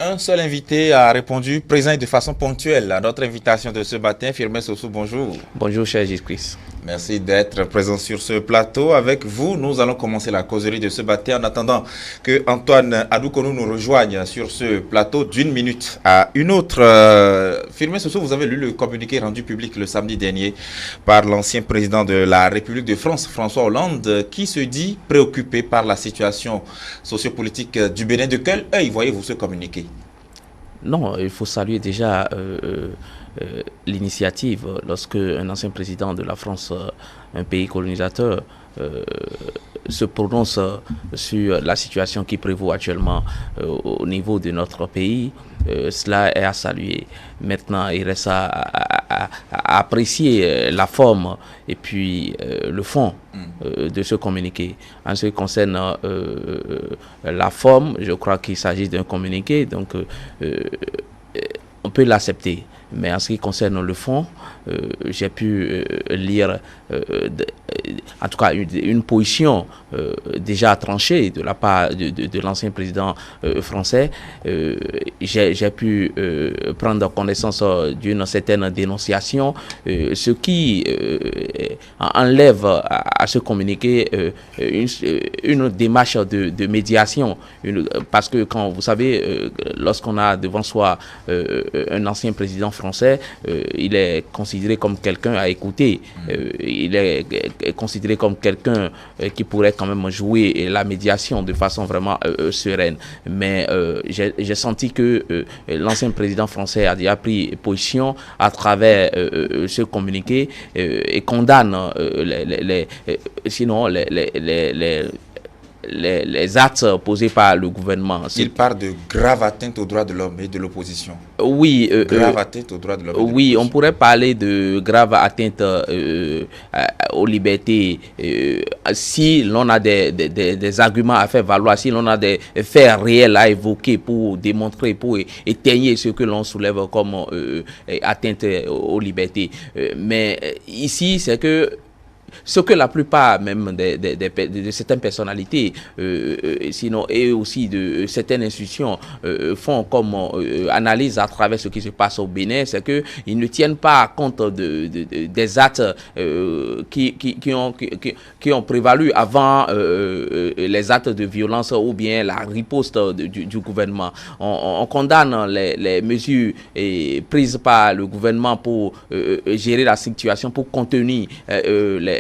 Un seul invité a répondu présent et de façon ponctuelle à notre invitation de ce matin. Firmin Sossou, bonjour. Bonjour, cher Jésus-Christ. Merci d'être présent sur ce plateau. Avec vous, nous allons commencer la causerie de ce matin en attendant que Antoine Adoukonou nous rejoigne sur ce plateau d'une minute à une autre. Firmin Sossou, vous avez lu le communiqué rendu public le samedi dernier par l'ancien président de la République de France, François Hollande, qui se dit préoccupé par la situation sociopolitique du Bénin. De quel œil voyez-vous ce communiqué? Non, il faut saluer déjà l'initiative lorsque un ancien président de la France, un pays colonisateur, se prononce sur la situation qui prévaut actuellement au niveau de notre pays. Cela est à saluer. Maintenant, il reste à apprécier la forme et puis le fond de ce communiqué. En ce qui concerne la forme, je crois qu'il s'agit d'un communiqué, donc on peut l'accepter. Mais en ce qui concerne le fond, j'ai pu lire en tout cas une position déjà tranchée de la part de l'ancien président français. J'ai pu prendre connaissance d'une certaine dénonciation, ce qui enlève à ce communiqué une démarche de médiation. Parce que quand vous savez, lorsqu'on a devant soi un ancien président français, il est considéré comme quelqu'un à écouter. Il est considéré comme quelqu'un qui pourrait quand même jouer la médiation de façon vraiment sereine. Mais j'ai senti que l'ancien président français a déjà pris position à travers ce communiqué et condamne les actes posés par le gouvernement. Il parle de grave atteinte aux droits de l'homme et de l'opposition. Oui, grave atteinte aux droits de l'homme. Oui, on pourrait parler de grave atteinte aux libertés si l'on a des arguments à faire valoir, si l'on a des faits réels à évoquer pour démontrer, pour étayer ce que l'on soulève comme atteinte aux libertés. Mais ici, c'est que ce que la plupart même de certaines personnalités, sinon et aussi de certaines institutions font comme analyse à travers ce qui se passe au Bénin, c'est qu'ils ne tiennent pas compte des actes qui ont prévalu avant les actes de violence ou bien la riposte du gouvernement. On condamne les mesures prises par le gouvernement pour gérer la situation, pour contenir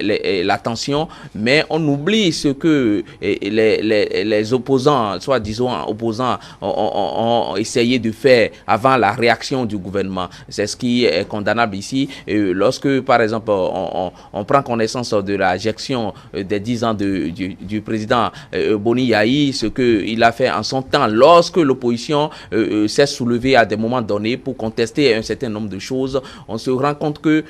la tension, mais on oublie ce que les opposants, soit disons opposants, ont essayé de faire avant la réaction du gouvernement. C'est ce qui est condamnable ici. Lorsque, par exemple, on prend connaissance de la gestion des 10 ans du président Boni Yahi, ce qu'il a fait en son temps, lorsque l'opposition s'est soulevée à des moments donnés pour contester un certain nombre de choses, on se rend compte que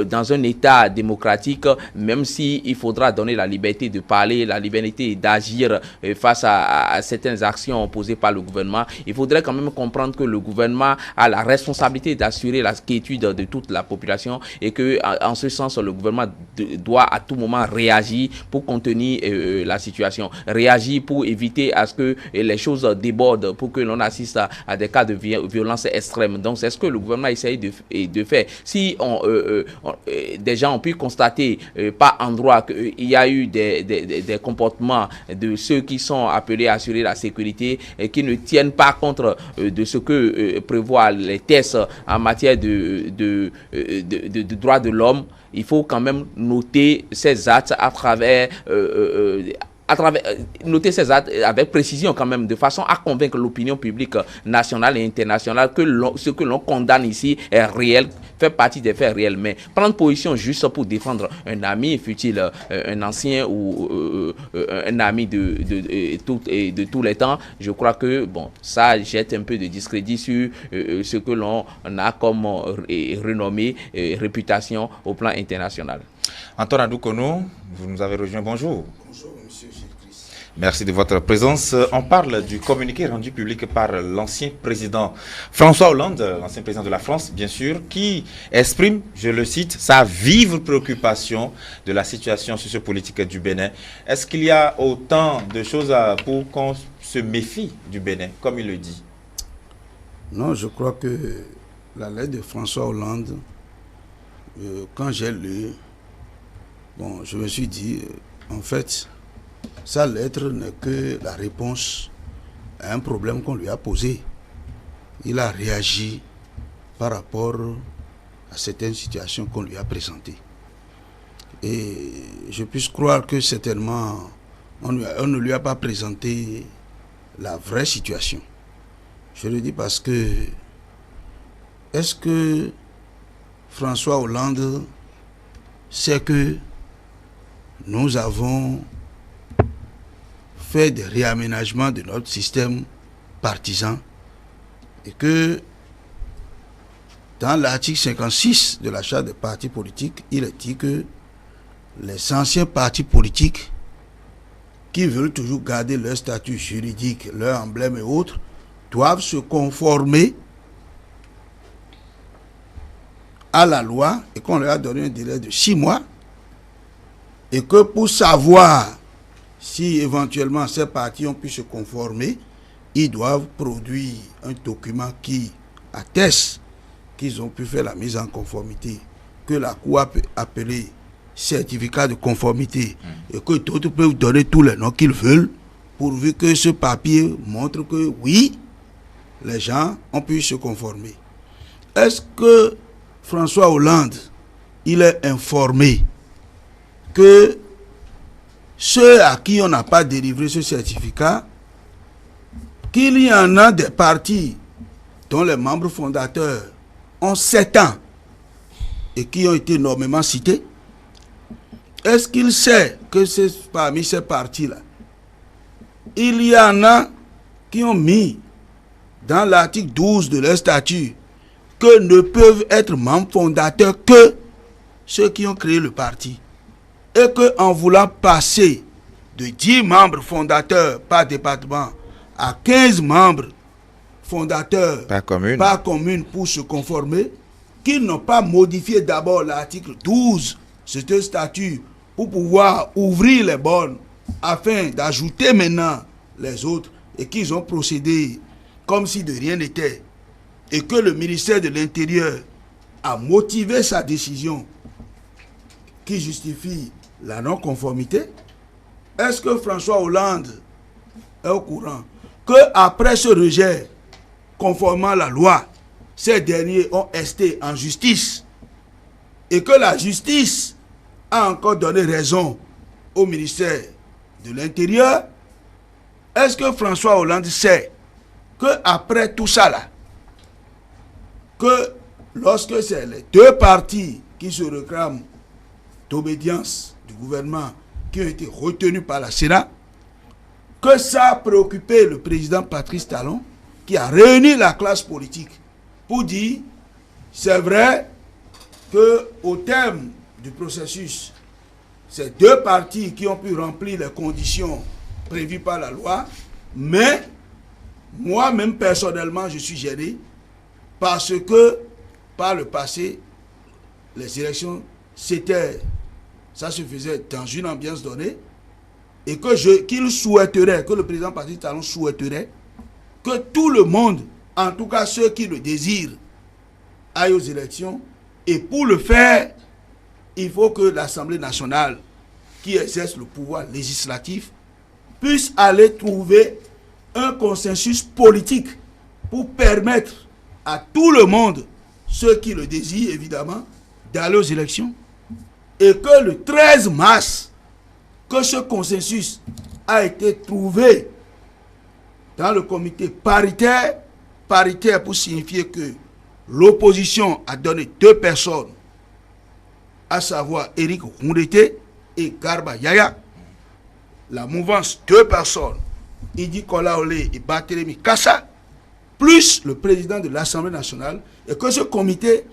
dans un État démocratique, même s'il faudra donner la liberté de parler, la liberté d'agir face à certaines actions posées par le gouvernement, il faudrait quand même comprendre que le gouvernement a la responsabilité d'assurer la quiétude de toute la population et que, en ce sens, le gouvernement doit à tout moment réagir pour contenir la situation, réagir pour éviter à ce que les choses débordent, pour que l'on assiste à des cas de violence extrême. Donc, c'est ce que le gouvernement essaye de faire. Si des gens ont pu constater par endroit qu'il y a eu des comportements de ceux qui sont appelés à assurer la sécurité et qui ne tiennent pas compte de ce que prévoient les tests en matière de droits de l'homme, il faut quand même noter ces actes noter ces actes avec précision quand même, de façon à convaincre l'opinion publique nationale et internationale que ce que l'on condamne ici est réel, fait partie des faits réels. Mais prendre position juste pour défendre un ami, fût-il un ancien ou un ami de tous les temps, je crois que bon, ça jette un peu de discrédit sur ce que l'on a comme renommée, réputation au plan international. Antoine Adoukonou, vous nous avez rejoint, bonjour. Bonjour, monsieur Gilles-Christ. Merci de votre présence. On parle du communiqué rendu public par l'ancien président François Hollande, l'ancien président de la France, bien sûr, qui exprime, je le cite, sa vive préoccupation de la situation sociopolitique du Bénin. Est-ce qu'il y a autant de choses pour qu'on se méfie du Bénin, comme il le dit? Non, je crois que la lettre de François Hollande, quand j'ai lu, bon, je me suis dit, en fait, sa lettre n'est que la réponse à un problème qu'on lui a posé. Il a réagi par rapport à certaines situations qu'on lui a présentées. Et je puisse croire que certainement, on ne lui a pas présenté la vraie situation. Je le dis parce que, est-ce que François Hollande sait que nous avons fait des réaménagements de notre système partisan et que dans l'article 56 de la charte des partis politiques, il est dit que les anciens partis politiques qui veulent toujours garder leur statut juridique, leur emblème et autres, doivent se conformer à la loi et qu'on leur a donné un délai de 6 mois et que pour savoir si éventuellement ces partis ont pu se conformer, ils doivent produire un document qui atteste qu'ils ont pu faire la mise en conformité, que la Cour a appelé certificat de conformité et que d'autres peuvent donner tous les noms qu'ils veulent pourvu que ce papier montre que oui, les gens ont pu se conformer. Est-ce que François Hollande, il est informé que ceux à qui on n'a pas délivré ce certificat, qu'il y en a des partis dont les membres fondateurs ont 7 ans et qui ont été énormément cités? Est-ce qu'il sait que parmi ces partis-là, il y en a qui ont mis dans l'article 12 de leur statut que ne peuvent être membres fondateurs que ceux qui ont créé le parti, et qu'en voulant passer de 10 membres fondateurs par département à 15 membres fondateurs par commune pour se conformer, qu'ils n'ont pas modifié d'abord l'article 12 de ce statut pour pouvoir ouvrir les bornes afin d'ajouter maintenant les autres, et qu'ils ont procédé comme si de rien n'était, et que le ministère de l'Intérieur a motivé sa décision qui justifie la non-conformité. Est-ce que François Hollande est au courant qu'après ce rejet, conformément à la loi, ces derniers ont esté en justice et que la justice a encore donné raison au ministère de l'Intérieur? Est-ce que François Hollande sait qu'après tout ça là, que lorsque c'est les deux partis qui se réclament d'obédience du gouvernement qui ont été retenus par la Sénat, que ça a préoccupé le président Patrice Talon, qui a réuni la classe politique pour dire, c'est vrai qu'au terme du processus, c'est deux partis qui ont pu remplir les conditions prévues par la loi, mais moi-même personnellement je suis gêné parce que par le passé, les élections, ça se faisait dans une ambiance donnée, et qu'il souhaiterait, que le président Patrice Talon souhaiterait que tout le monde, en tout cas ceux qui le désirent, aillent aux élections. Et pour le faire, il faut que l'Assemblée nationale, qui exerce le pouvoir législatif, puisse aller trouver un consensus politique pour permettre à tout le monde, ceux qui le désirent évidemment, d'aller aux élections. Et que le 13 mars, que ce consensus a été trouvé dans le comité paritaire pour signifier que l'opposition a donné 2 personnes, à savoir Éric Okoundété et Garba Yaya. La mouvance, 2 personnes, Idi Kolaolé et Barthélémy Kassa, plus le président de l'Assemblée nationale, et que ce comité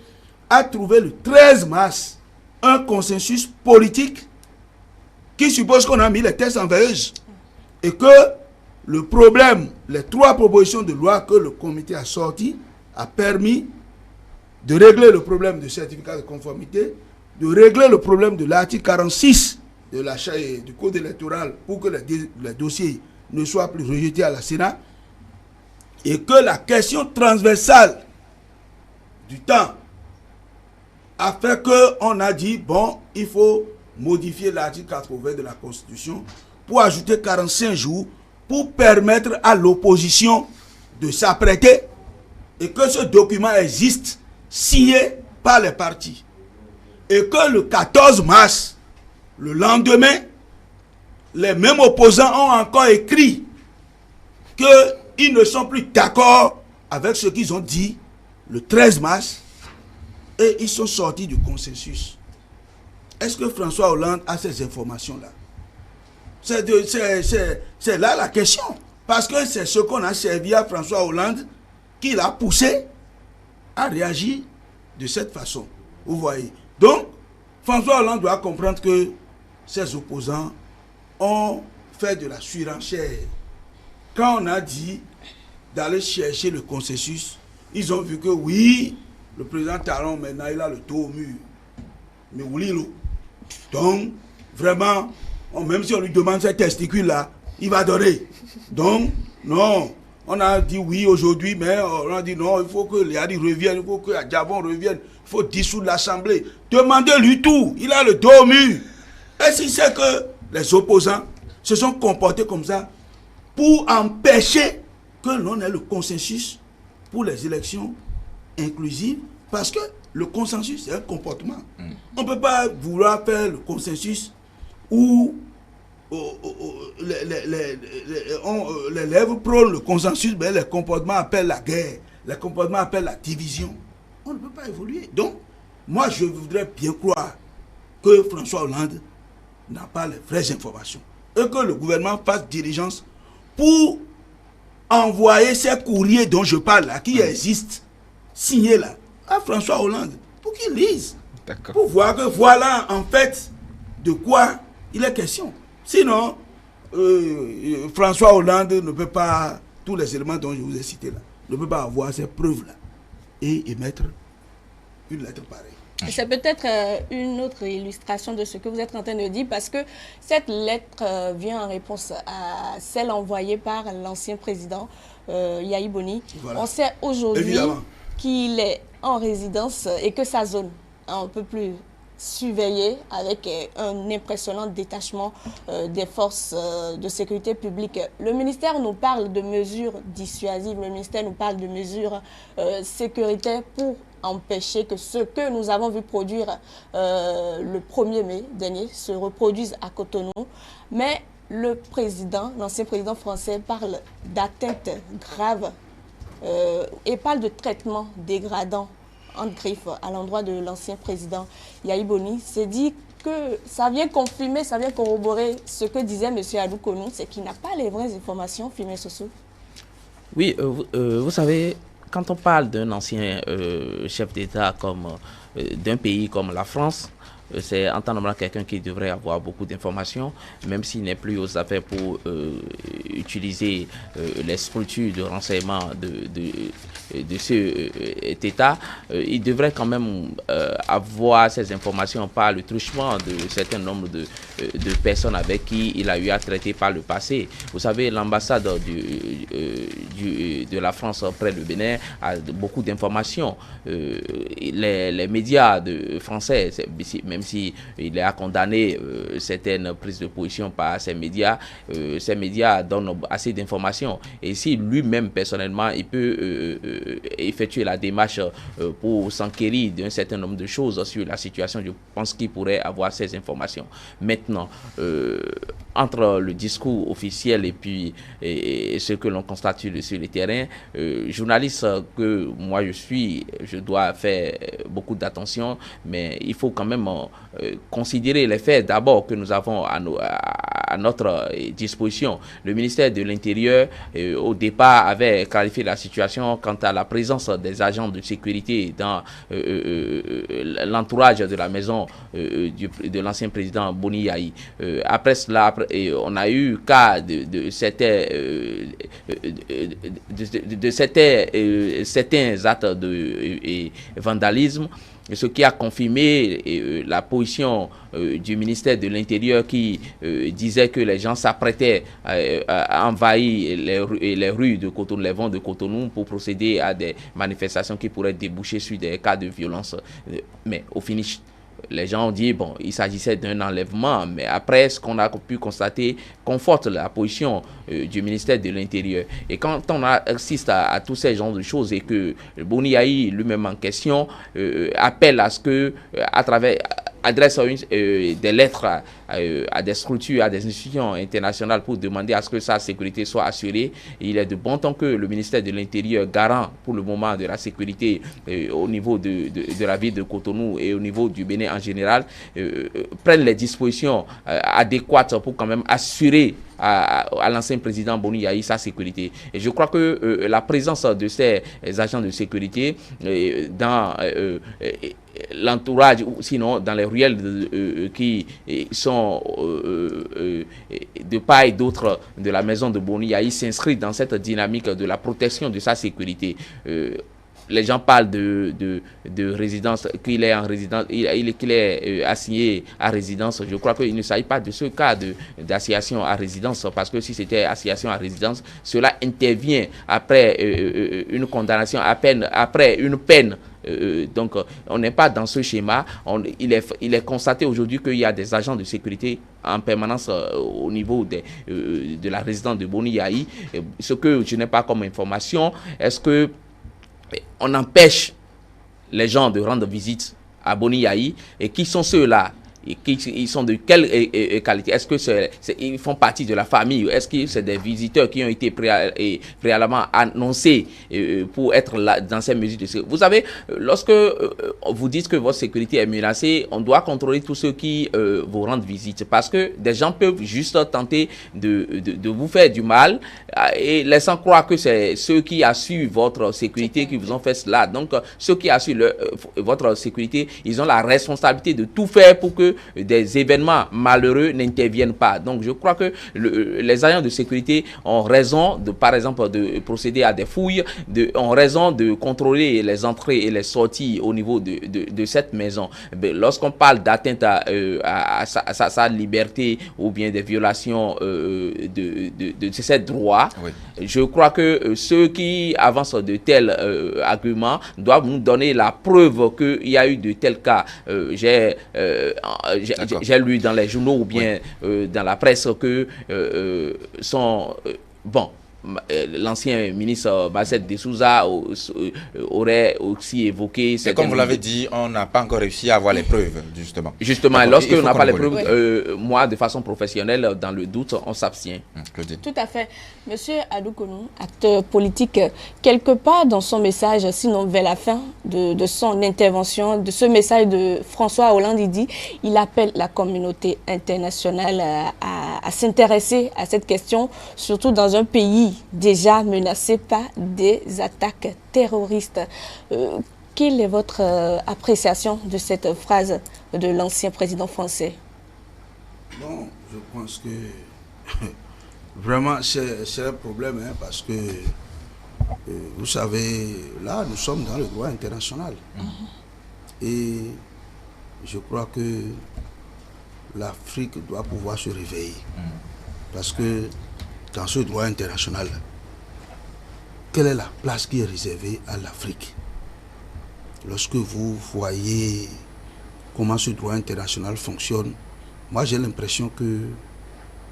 a trouvé le 13 mars un consensus politique qui suppose qu'on a mis les tests en veilleuse et que le problème, les 3 propositions de loi que le comité a sorties a permis de régler le problème de certificat de conformité, de régler le problème de l'article 46 du code électoral pour que les dossiers ne soient plus rejetés à la Sénat, et que la question transversale du temps a fait qu'on a dit, bon, il faut modifier l'article 80 de la Constitution pour ajouter 45 jours pour permettre à l'opposition de s'apprêter et que ce document existe signé par les partis. Et que le 14 mars, le lendemain, les mêmes opposants ont encore écrit qu'ils ne sont plus d'accord avec ce qu'ils ont dit le 13 mars et ils sont sortis du consensus. Est-ce que François Hollande a ces informations-là? C'est là la question. Parce que c'est ce qu'on a servi à François Hollande qui l'a poussé à réagir de cette façon. Vous voyez. Donc, François Hollande doit comprendre que ses opposants ont fait de la surenchère. Quand on a dit d'aller chercher le consensus, ils ont vu que oui, le président Talon, maintenant, il a le dos au mur. Mais oui, donc, vraiment, même si on lui demande ces testicules-là, il va donner. Donc, non. On a dit oui aujourd'hui, mais on a dit non, il faut que Léadi revienne, il faut que Adjabon revienne, il faut dissoudre l'Assemblée. Demandez-lui tout, il a le dos au mur. Et si c'est que les opposants se sont comportés comme ça pour empêcher que l'on ait le consensus pour les élections inclusives, parce que le consensus, c'est un comportement. On ne peut pas vouloir faire le consensus où les lèvres prônent le consensus, mais les comportements appellent la guerre, les comportements appellent la division. On ne peut pas évoluer. Donc, moi, je voudrais bien croire que François Hollande n'a pas les vraies informations et que le gouvernement fasse diligence pour envoyer ces courriers dont je parle là, qui existent, signés là, à François Hollande, pour qu'il lise, pour voir que voilà en fait de quoi il est question. Sinon, François Hollande ne peut pas, tous les éléments dont je vous ai cités là, ne peut pas avoir ces preuves-là et émettre une lettre pareille. C'est peut-être une autre illustration de ce que vous êtes en train de dire, parce que cette lettre vient en réponse à celle envoyée par l'ancien président Yahi Boni. Voilà. On sait aujourd'hui qu'il est en résidence et que sa zone est un peu plus surveillée avec un impressionnant détachement des forces de sécurité publique. Le ministère nous parle de mesures dissuasives, le ministère nous parle de mesures sécuritaires pour empêcher que ce que nous avons vu produire le 1er mai dernier se reproduise à Cotonou. Mais le président, l'ancien président français, parle d'atteinte grave et parle de traitement dégradant en griffe à l'endroit de l'ancien président Yahi Boni. C'est dit que ça vient confirmer, ça vient corroborer ce que disait M. Adou Konou, c'est qu'il n'a pas les vraies informations, Firmin Sossou. Oui, vous savez, quand on parle d'un ancien chef d'État comme d'un pays comme la France, c'est entendablement quelqu'un qui devrait avoir beaucoup d'informations, même s'il n'est plus aux affaires pour utiliser les structures de renseignement de cet État. Il devrait quand même avoir ces informations par le truchement de certain nombre de personnes avec qui il a eu à traiter par le passé. Vous savez, l'ambassade de la France près de Bénin a beaucoup d'informations. Les médias français, même si il est à condamner certaines prises de position par ces médias donnent assez d'informations. Et si lui-même, personnellement, il peut effectuer la démarche pour s'enquérir d'un certain nombre de choses sur la situation, je pense qu'il pourrait avoir ces informations. Maintenant, entre le discours officiel et puis ce que l'on constate sur le terrain, journaliste que moi je dois faire beaucoup d'attention, mais il faut quand même considérer les faits d'abord que nous avons à notre disposition. Le ministère de l'Intérieur, au départ, avait clarifié la situation quant à la présence des agents de sécurité dans l'entourage de la maison de l'ancien président Boni Yahi. Après cela, on a eu cas de certains actes de vandalisme ce qui a confirmé la position du ministère de l'Intérieur qui disait que les gens s'apprêtaient à envahir les rues de Cotonou, les vents de Cotonou pour procéder à des manifestations qui pourraient déboucher sur des cas de violence. Mais au finish, les gens ont dit, bon, il s'agissait d'un enlèvement, mais après, ce qu'on a pu constater conforte la position du ministère de l'Intérieur. Et quand on assiste à tous ces genres de choses et que Boni Yayi lui-même en question appelle à ce que, à travers, adresse des lettres à des structures, à des institutions internationales pour demander à ce que sa sécurité soit assurée. Et il est de bon temps que le ministère de l'Intérieur, garant pour le moment de la sécurité au niveau de la ville de Cotonou et au niveau du Bénin en général, prenne les dispositions adéquates pour quand même assurer à l'ancien président Boni Yayi sa sécurité. Et je crois que la présence de ces agents de sécurité dans l'entourage, ou sinon dans les ruelles qui sont de part et d'autre de la maison de Boni Yayi s'inscrit dans cette dynamique de la protection de sa sécurité. Les gens parlent de résidence, qu'il est en résidence, qu'il est assigné à résidence. Je crois qu'il ne s'agit pas de ce cas d'assignation à résidence, parce que si c'était assignation à résidence, cela intervient après une condamnation, après une peine. Donc, on n'est pas dans ce schéma. Il est constaté aujourd'hui qu'il y a des agents de sécurité en permanence au niveau de la résidence de Boni Yayi. Ce que je n'ai pas comme information, est-ce que on empêche les gens de rendre visite à Boni Yayi, et qui sont ceux-là? Ils sont de quelle qualité? Est-ce que ils font partie de la famille? Est-ce que c'est des visiteurs qui ont été préalablement annoncés pour être là dans ces mesures de sécurité? Vous savez, lorsque vous dites que votre sécurité est menacée, on doit contrôler tous ceux qui vous rendent visite, parce que des gens peuvent juste tenter de vous faire du mal et laissant croire que c'est ceux qui assurent votre sécurité qui vous ont fait cela. Donc, ceux qui assurent votre sécurité, ils ont la responsabilité de tout faire pour que des événements malheureux n'interviennent pas. Donc, je crois que les agents de sécurité ont raison, par exemple, de procéder à des fouilles, ont raison de contrôler les entrées et les sorties au niveau de cette maison. Lorsqu'on parle d'atteinte à sa liberté ou bien des violations de ses droits, oui, je crois que ceux qui avancent de tels arguments doivent nous donner la preuve qu'il y a eu de tels cas. J'ai lu dans les journaux ou bien dans la presse que l'ancien ministre Bassette de Souza aurait aussi évoqué... Mais comme vous l'avez dit, on n'a pas encore réussi à avoir les preuves, justement. Justement, lorsqu'on n'a pas les preuves, moi, de façon professionnelle, dans le doute, on s'abstient. Tout à fait. Monsieur Adou Konou, acteur politique, quelque part dans son message, sinon vers la fin de son intervention, de ce message de François Hollande, il appelle la communauté internationale à s'intéresser à cette question, surtout dans un pays déjà menacé par des attaques terroristes. Quelle est votre appréciation de cette phrase de l'ancien président français? Bon, je pense que vraiment c'est un problème, hein, parce que vous savez, là nous sommes dans le droit international. Et je crois que l'Afrique doit pouvoir se réveiller. Parce que dans ce droit international, quelle est la place qui est réservée à l'Afrique? Lorsque vous voyez comment ce droit international fonctionne, moi j'ai l'impression que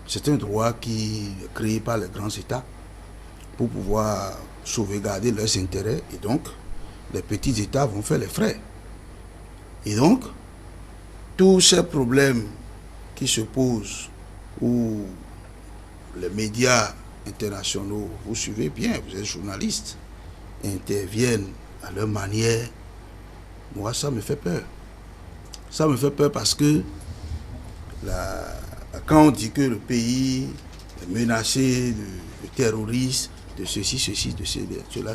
c'est un droit qui est créé par les grands États pour pouvoir sauvegarder leurs intérêts, et donc les petits États vont faire les frais. Et donc, tous ces problèmes qui se posent, où les médias internationaux, vous suivez bien, vous êtes journaliste, interviennent à leur manière, moi ça me fait peur. Ça me fait peur parce que quand on dit que le pays est menacé de terroristes, de ceci, de cela,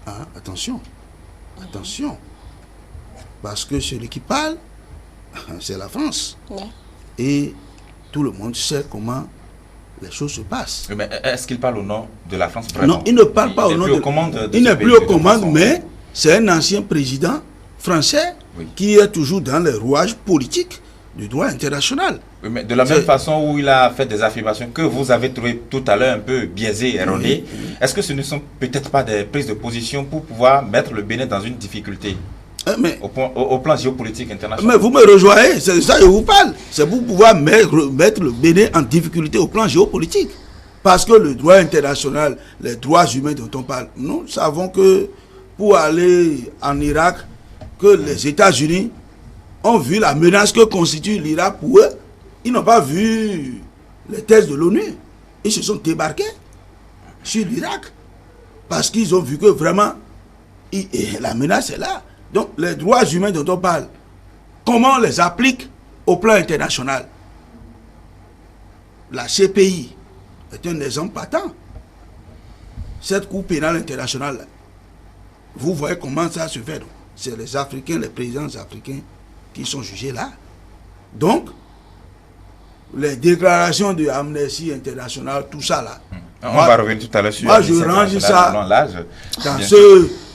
hein, attention, parce que celui qui parle, c'est la France. Ouais. Et tout le monde sait comment les choses se passent. Mais est-ce qu'il parle au nom de la France vraiment? Non, il ne parle pas au nom de... Il n'est plus aux commandes, mais c'est un ancien président français qui est toujours dans les rouages politiques du droit international. Oui, mais de la même façon où il a fait des affirmations que vous avez trouvées tout à l'heure un peu biaisées, erronées, est-ce que ce ne sont peut-être pas des prises de position pour pouvoir mettre le Bénin dans une difficulté au plan géopolitique international? Mais vous me rejoignez, c'est de ça que je vous parle. C'est pour pouvoir mettre le Bénin en difficulté au plan géopolitique. Parce que le droit international, les droits humains dont on parle, nous savons que pour aller en Irak, que les États-Unis ont vu la menace que constitue l'Irak pour eux. Ils n'ont pas vu les thèses de l'ONU. Ils se sont débarqués sur l'Irak. Parce qu'ils ont vu que vraiment, la menace est là. Donc, les droits humains dont on parle, comment on les applique au plan international? La CPI est un exemple patent. Cette Cour pénale internationale, vous voyez comment ça se fait. C'est les Africains, les présidents africains qui sont jugés là. Donc, les déclarations de Amnesty International, tout ça là. On va revenir tout à l'heure sur moi, je range ça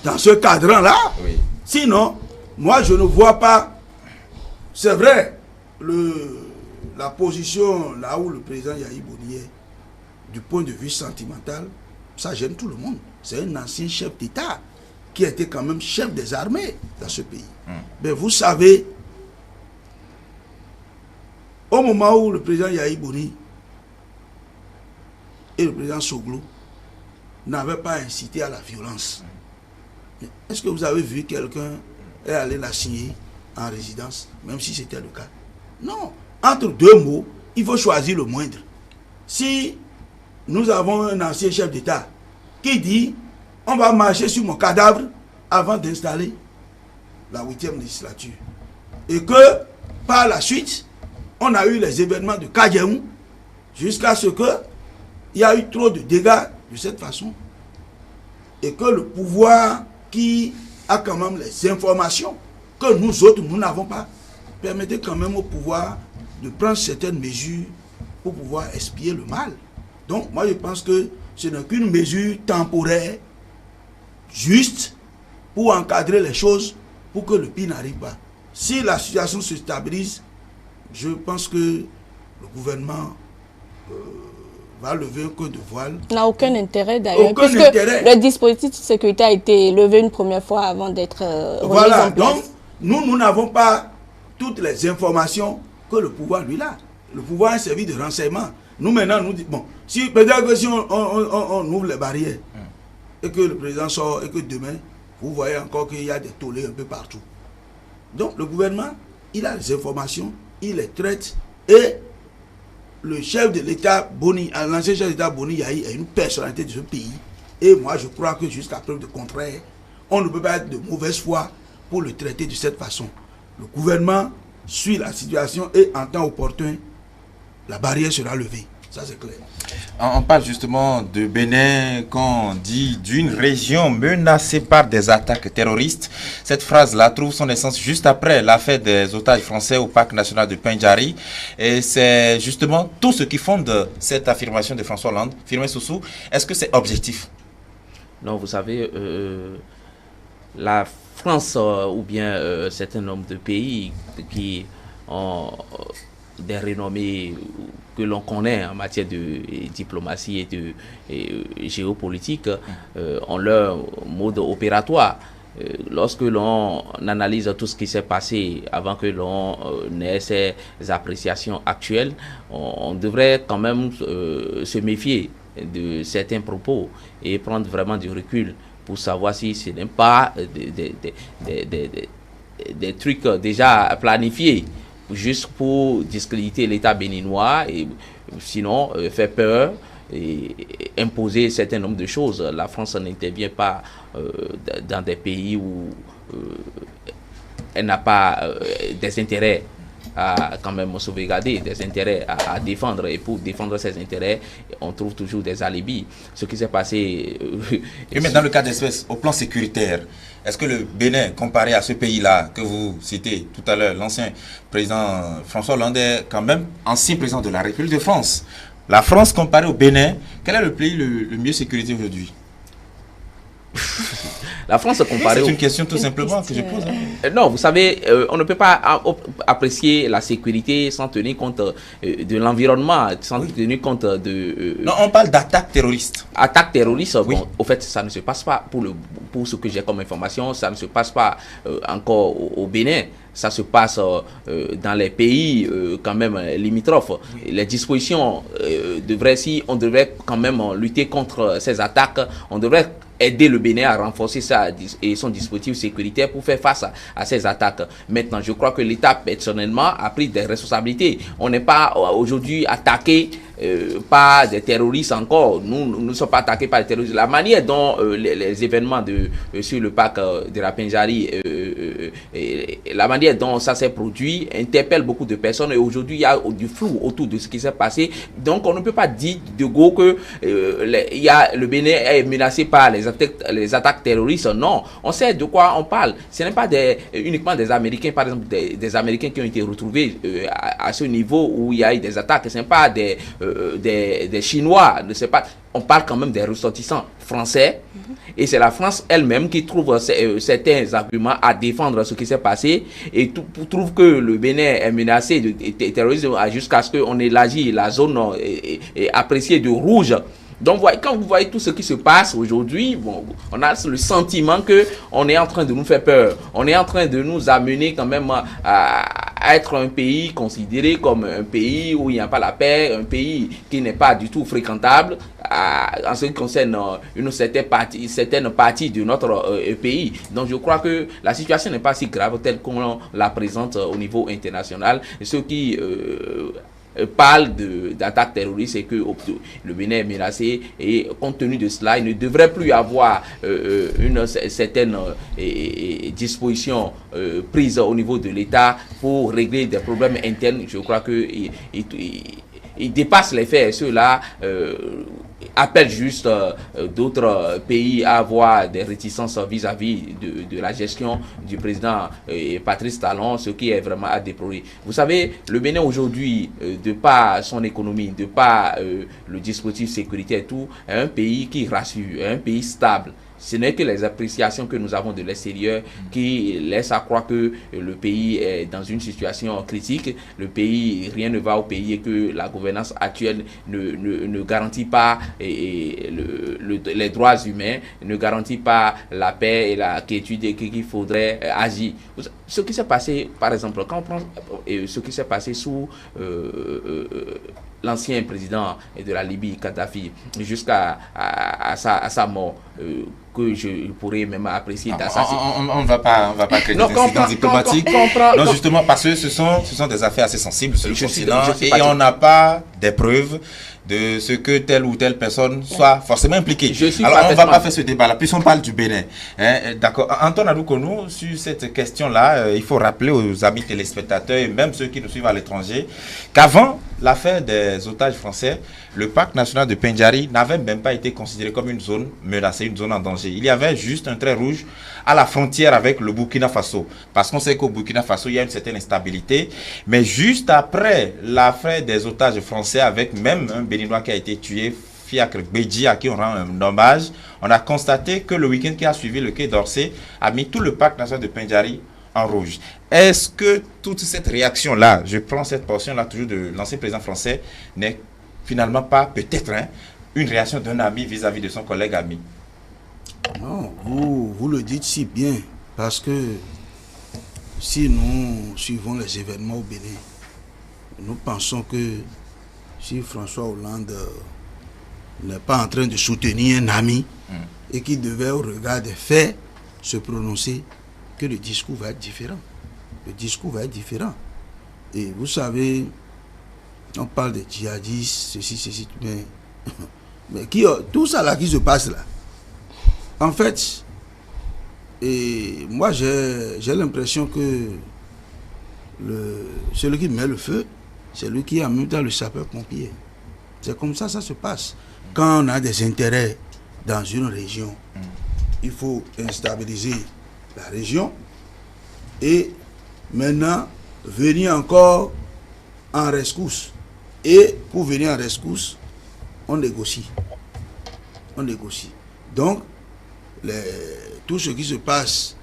dans ce cadre-là. Oui. Sinon, moi, je ne vois pas. C'est vrai, la position là où le président Yahi Boni est, du point de vue sentimental, ça gêne tout le monde. C'est un ancien chef d'État qui était quand même chef des armées dans ce pays. Mais vous savez, au moment où le président Yahi Boni et le président Soglo n'avaient pas incité à la violence, est-ce que vous avez vu quelqu'un est allé la signer en résidence, même si c'était le cas? Non. Entre deux mots, il faut choisir le moindre. Si nous avons un ancien chef d'État qui dit on va marcher sur mon cadavre avant d'installer la 8e législature, et que par la suite on a eu les événements de Kadjaoum jusqu'à ce que il y a eu trop de dégâts de cette façon, et que le pouvoir qui a quand même les informations que nous autres nous n'avons pas, permettez quand même au pouvoir de prendre certaines mesures pour pouvoir expier le mal. Donc moi je pense que ce n'est qu'une mesure temporaire, juste pour encadrer les choses, pour que le pire n'arrive pas. Si la situation se stabilise, je pense que le gouvernement va lever un coup de voile. N'a aucun intérêt d'ailleurs, puisque le dispositif de sécurité a été levé une première fois avant d'être remis en place. Donc nous n'avons pas toutes les informations que le pouvoir lui a. Le pouvoir a un service de renseignement. Nous maintenant, nous disons, bon, si peut-être que si on ouvre les barrières et que le président sort et que demain, vous voyez encore qu'il y a des tollés un peu partout. Donc le gouvernement, il a les informations, il les traite, et le chef de l'État, Boni, l'ancien chef de l'État Boni Yahi, est une personnalité de ce pays. Et moi, je crois que jusqu'à preuve de contraire, on ne peut pas être de mauvaise foi pour le traiter de cette façon. Le gouvernement suit la situation et en temps opportun, la barrière sera levée. Ça, c'est clair. On parle justement de Bénin quand on dit d'une région menacée par des attaques terroristes. Cette phrase-là trouve son essence juste après l'affaire des otages français au parc national de Pendjari. Et c'est justement tout ce qui fonde cette affirmation de François Hollande. Firmin Soussou, est-ce que c'est objectif? Non, vous savez, la France ou bien un certain nombre de pays qui ont des renommées que l'on connaît en matière de diplomatie et de géopolitique ont leur mode opératoire. Lorsque l'on analyse tout ce qui s'est passé avant que l'on ait ces appréciations actuelles, on devrait quand même se méfier de certains propos et prendre vraiment du recul pour savoir si ce n'est pas des trucs déjà planifiés juste pour discréditer l'État béninois et sinon faire peur et imposer un certain nombre de choses. La France n'intervient pas dans des pays où elle n'a pas des intérêts à quand même sauvegarder, des intérêts à défendre, et pour défendre ses intérêts, on trouve toujours des alibis. Ce qui s'est passé... Et mais dans le cas d'espèce, au plan sécuritaire, est-ce que le Bénin, comparé à ce pays-là que vous citez tout à l'heure, l'ancien président François Hollande est quand même ancien président de la République de France. La France comparée au Bénin, quel est le pays le mieux sécurisé aujourd'hui? La France comparée... C'est une question tout simplement que je pose. Non, vous savez, on ne peut pas apprécier la sécurité sans tenir compte de l'environnement, sans tenir compte de... Non, on parle d'attaque terroriste. Attaque terroriste, bon, au fait, ça ne se passe pas, pour ce que j'ai comme information, ça ne se passe pas encore au Bénin. Ça se passe dans les pays quand même limitrophes. Les dispositions devraient, si on devrait quand même lutter contre ces attaques, on devrait aider le Bénin à renforcer son dispositif sécuritaire pour faire face à ces attaques. Maintenant, je crois que l'État, personnellement, a pris des responsabilités. On n'est pas aujourd'hui attaqué par des terroristes encore. Nous ne sommes pas attaqués par les terroristes. La manière dont les événements sur le parc de la Pendjari, la manière dont ça s'est produit interpelle beaucoup de personnes. Et aujourd'hui, il y a du flou autour de ce qui s'est passé. Donc, on ne peut pas dire de go que le Bénin est menacé par les attaques terroristes. Non, on sait de quoi on parle. Ce n'est pas uniquement des Américains, par exemple, des Américains qui ont été retrouvés à ce niveau où il y a eu des attaques. Ce n'est pas des Chinois, ne sais pas. On parle quand même des ressortissants français. Et c'est la France elle-même qui trouve certains arguments à défendre ce qui s'est passé et trouve que le Bénin est menacé de terrorisme jusqu'à ce qu'on élargisse la zone appréciée de rouge. Donc, quand vous voyez tout ce qui se passe aujourd'hui, bon, on a le sentiment qu'on est en train de nous faire peur. On est en train de nous amener quand même à être un pays considéré comme un pays où il n'y a pas la paix, un pays qui n'est pas du tout fréquentable en ce qui concerne une certaine partie de notre pays. Donc, je crois que la situation n'est pas si grave telle qu'on la présente au niveau international. Ce qui parle d'attaques terroristes et que le Bénin est menacé, et compte tenu de cela, il ne devrait plus avoir une certaine disposition prise au niveau de l'État pour régler des problèmes internes. Je crois qu'il dépasse les faits. Ceux-là appellent juste d'autres pays à avoir des réticences vis-à-vis de la gestion du président Patrice Talon, ce qui est vraiment à déplorer. Vous savez, le Bénin aujourd'hui, de par son économie, de par le dispositif sécuritaire et tout, est un pays qui rassure, est un pays stable. Ce n'est que les appréciations que nous avons de l'extérieur qui laissent à croire que le pays est dans une situation critique. Le pays, rien ne va au pays et que la gouvernance actuelle ne garantit pas les droits humains, ne garantit pas la paix et la quiétude et qu'il faudrait agir. Ce qui s'est passé, par exemple, quand on prend ce qui s'est passé sous l'ancien président de la Libye, Kadhafi, jusqu'à sa mort, que je pourrais même apprécier d'assassinat. On ne va pas créer des incidents diplomatiques. Non, justement, parce que ce sont des affaires assez sensibles sur le continent et on n'a pas des preuves de ce que telle ou telle personne soit forcément impliquée. Alors, on ne va pas faire ce débat-là, puisqu'on parle du Bénin. D'accord. Antoine Adoukonou, sur cette question-là, il faut rappeler aux amis téléspectateurs et même ceux qui nous suivent à l'étranger qu'avant l'affaire des otages français, le parc national de Pendjari n'avait même pas été considéré comme une zone menacée, une zone en danger. Il y avait juste un trait rouge à la frontière avec le Burkina Faso. Parce qu'on sait qu'au Burkina Faso, il y a une certaine instabilité. Mais juste après l'affaire des otages français, avec même un Béninois qui a été tué, Fiacre Bédji, à qui on rend un hommage, on a constaté que le week-end qui a suivi, le Quai d'Orsay a mis tout le parc national de Pendjari en rouge. Est-ce que toute cette réaction-là, je prends cette portion-là toujours de l'ancien président français, n'est finalement pas peut-être une réaction d'un ami vis-à-vis de son collègue ami? Non, vous le dites si bien, parce que si nous suivons les événements au Bénin, nous pensons que si François Hollande n'est pas en train de soutenir un ami et qui devait, au regard des faits, se prononcer, que le discours va être différent. Le discours va être différent. Et vous savez, on parle de djihadistes, ceci, mais tout ça là qui se passe là, en fait, moi j'ai l'impression que celui qui met le feu, c'est lui qui est en même temps le sapeur-pompier. C'est comme ça se passe. Quand on a des intérêts dans une région, il faut instabiliser la région et maintenant venir encore en rescousse. Et pour venir en rescousse, on négocie. Donc, tout ce qui se passe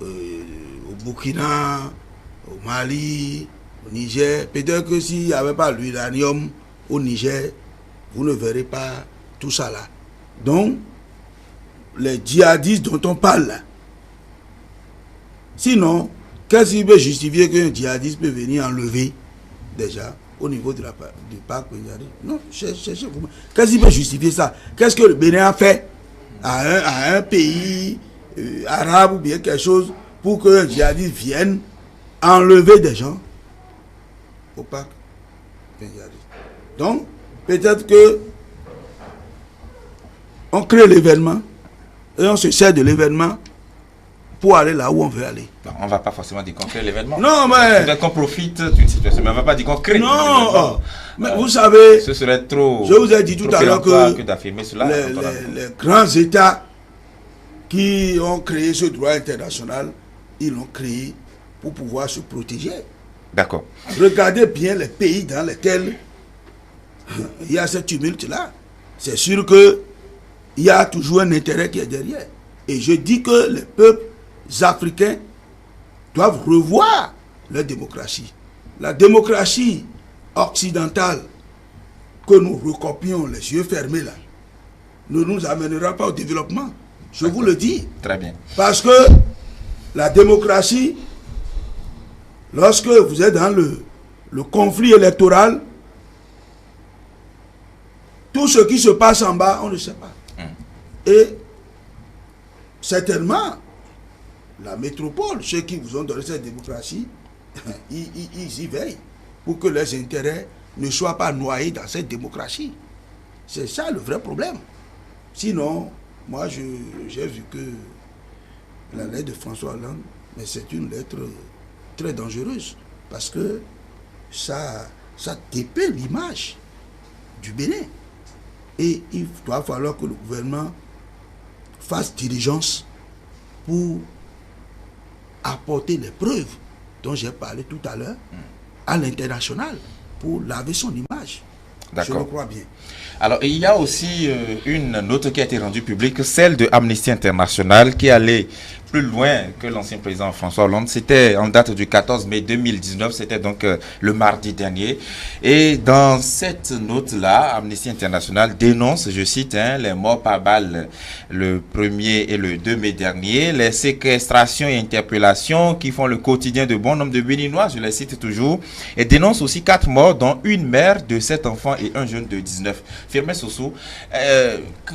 au Burkina, au Mali, au Niger, peut-être que s'il n'y avait pas l'uranium au Niger, vous ne verrez pas tout ça là. Donc, les djihadistes dont on parle là, sinon, qu'est-ce qui peut justifier qu'un djihadiste peut venir enlever déjà au niveau du parc Benyari? Non, cherchez-vous. Qu'est-ce qui peut justifier ça? Qu'est-ce que le Bénin a fait à un pays arabe ou bien quelque chose pour qu'un djihadiste vienne enlever des gens au parc Benyari? Donc, peut-être que on crée l'événement et on se sert de l'événement pour aller là où on veut aller. Non, on ne va pas forcément dire qu'on crée l'événement. Non, mais... Peut-être qu'on profite d'une situation, mais on ne va pas dire qu'on crée l'événement. Mais vous savez... Ce serait trop... Je vous ai dit tout à l'heure que d'affirmer cela, les grands États qui ont créé ce droit international, ils l'ont créé pour pouvoir se protéger. D'accord. Regardez bien les pays dans lesquels il y a ce tumulte-là. C'est sûr qu'il y a toujours un intérêt qui est derrière. Et je dis que les peuples africains doivent revoir leur démocratie. La démocratie occidentale que nous recopions les yeux fermés là, ne nous amènera pas au développement. Je vous le dis. Très bien. Parce que la démocratie, lorsque vous êtes dans le conflit électoral, tout ce qui se passe en bas, on ne sait pas. Et certainement, la métropole, ceux qui vous ont donné cette démocratie, ils y veillent pour que leurs intérêts ne soient pas noyés dans cette démocratie. C'est ça le vrai problème. Sinon, moi, j'ai vu que la lettre de François Hollande, mais c'est une lettre très dangereuse parce que ça dépeint l'image du Bénin. Et il doit falloir que le gouvernement fasse diligence pour apporter les preuves dont j'ai parlé tout à l'heure à l'international pour laver son image. Je le crois bien. Alors, il y a aussi une note qui a été rendue publique, celle de Amnesty International, qui allait plus loin que l'ancien président François Hollande. C'était en date du 14 mai 2019, c'était donc le mardi dernier. Et dans cette note-là, Amnesty International dénonce, je cite, les morts par balle le 1er et le 2 mai dernier, les séquestrations et interpellations qui font le quotidien de bon nombre de Béninois, je les cite toujours, et dénonce aussi 4 morts, dont une mère de 7 enfants et un jeune de 19. Firmin Sossou,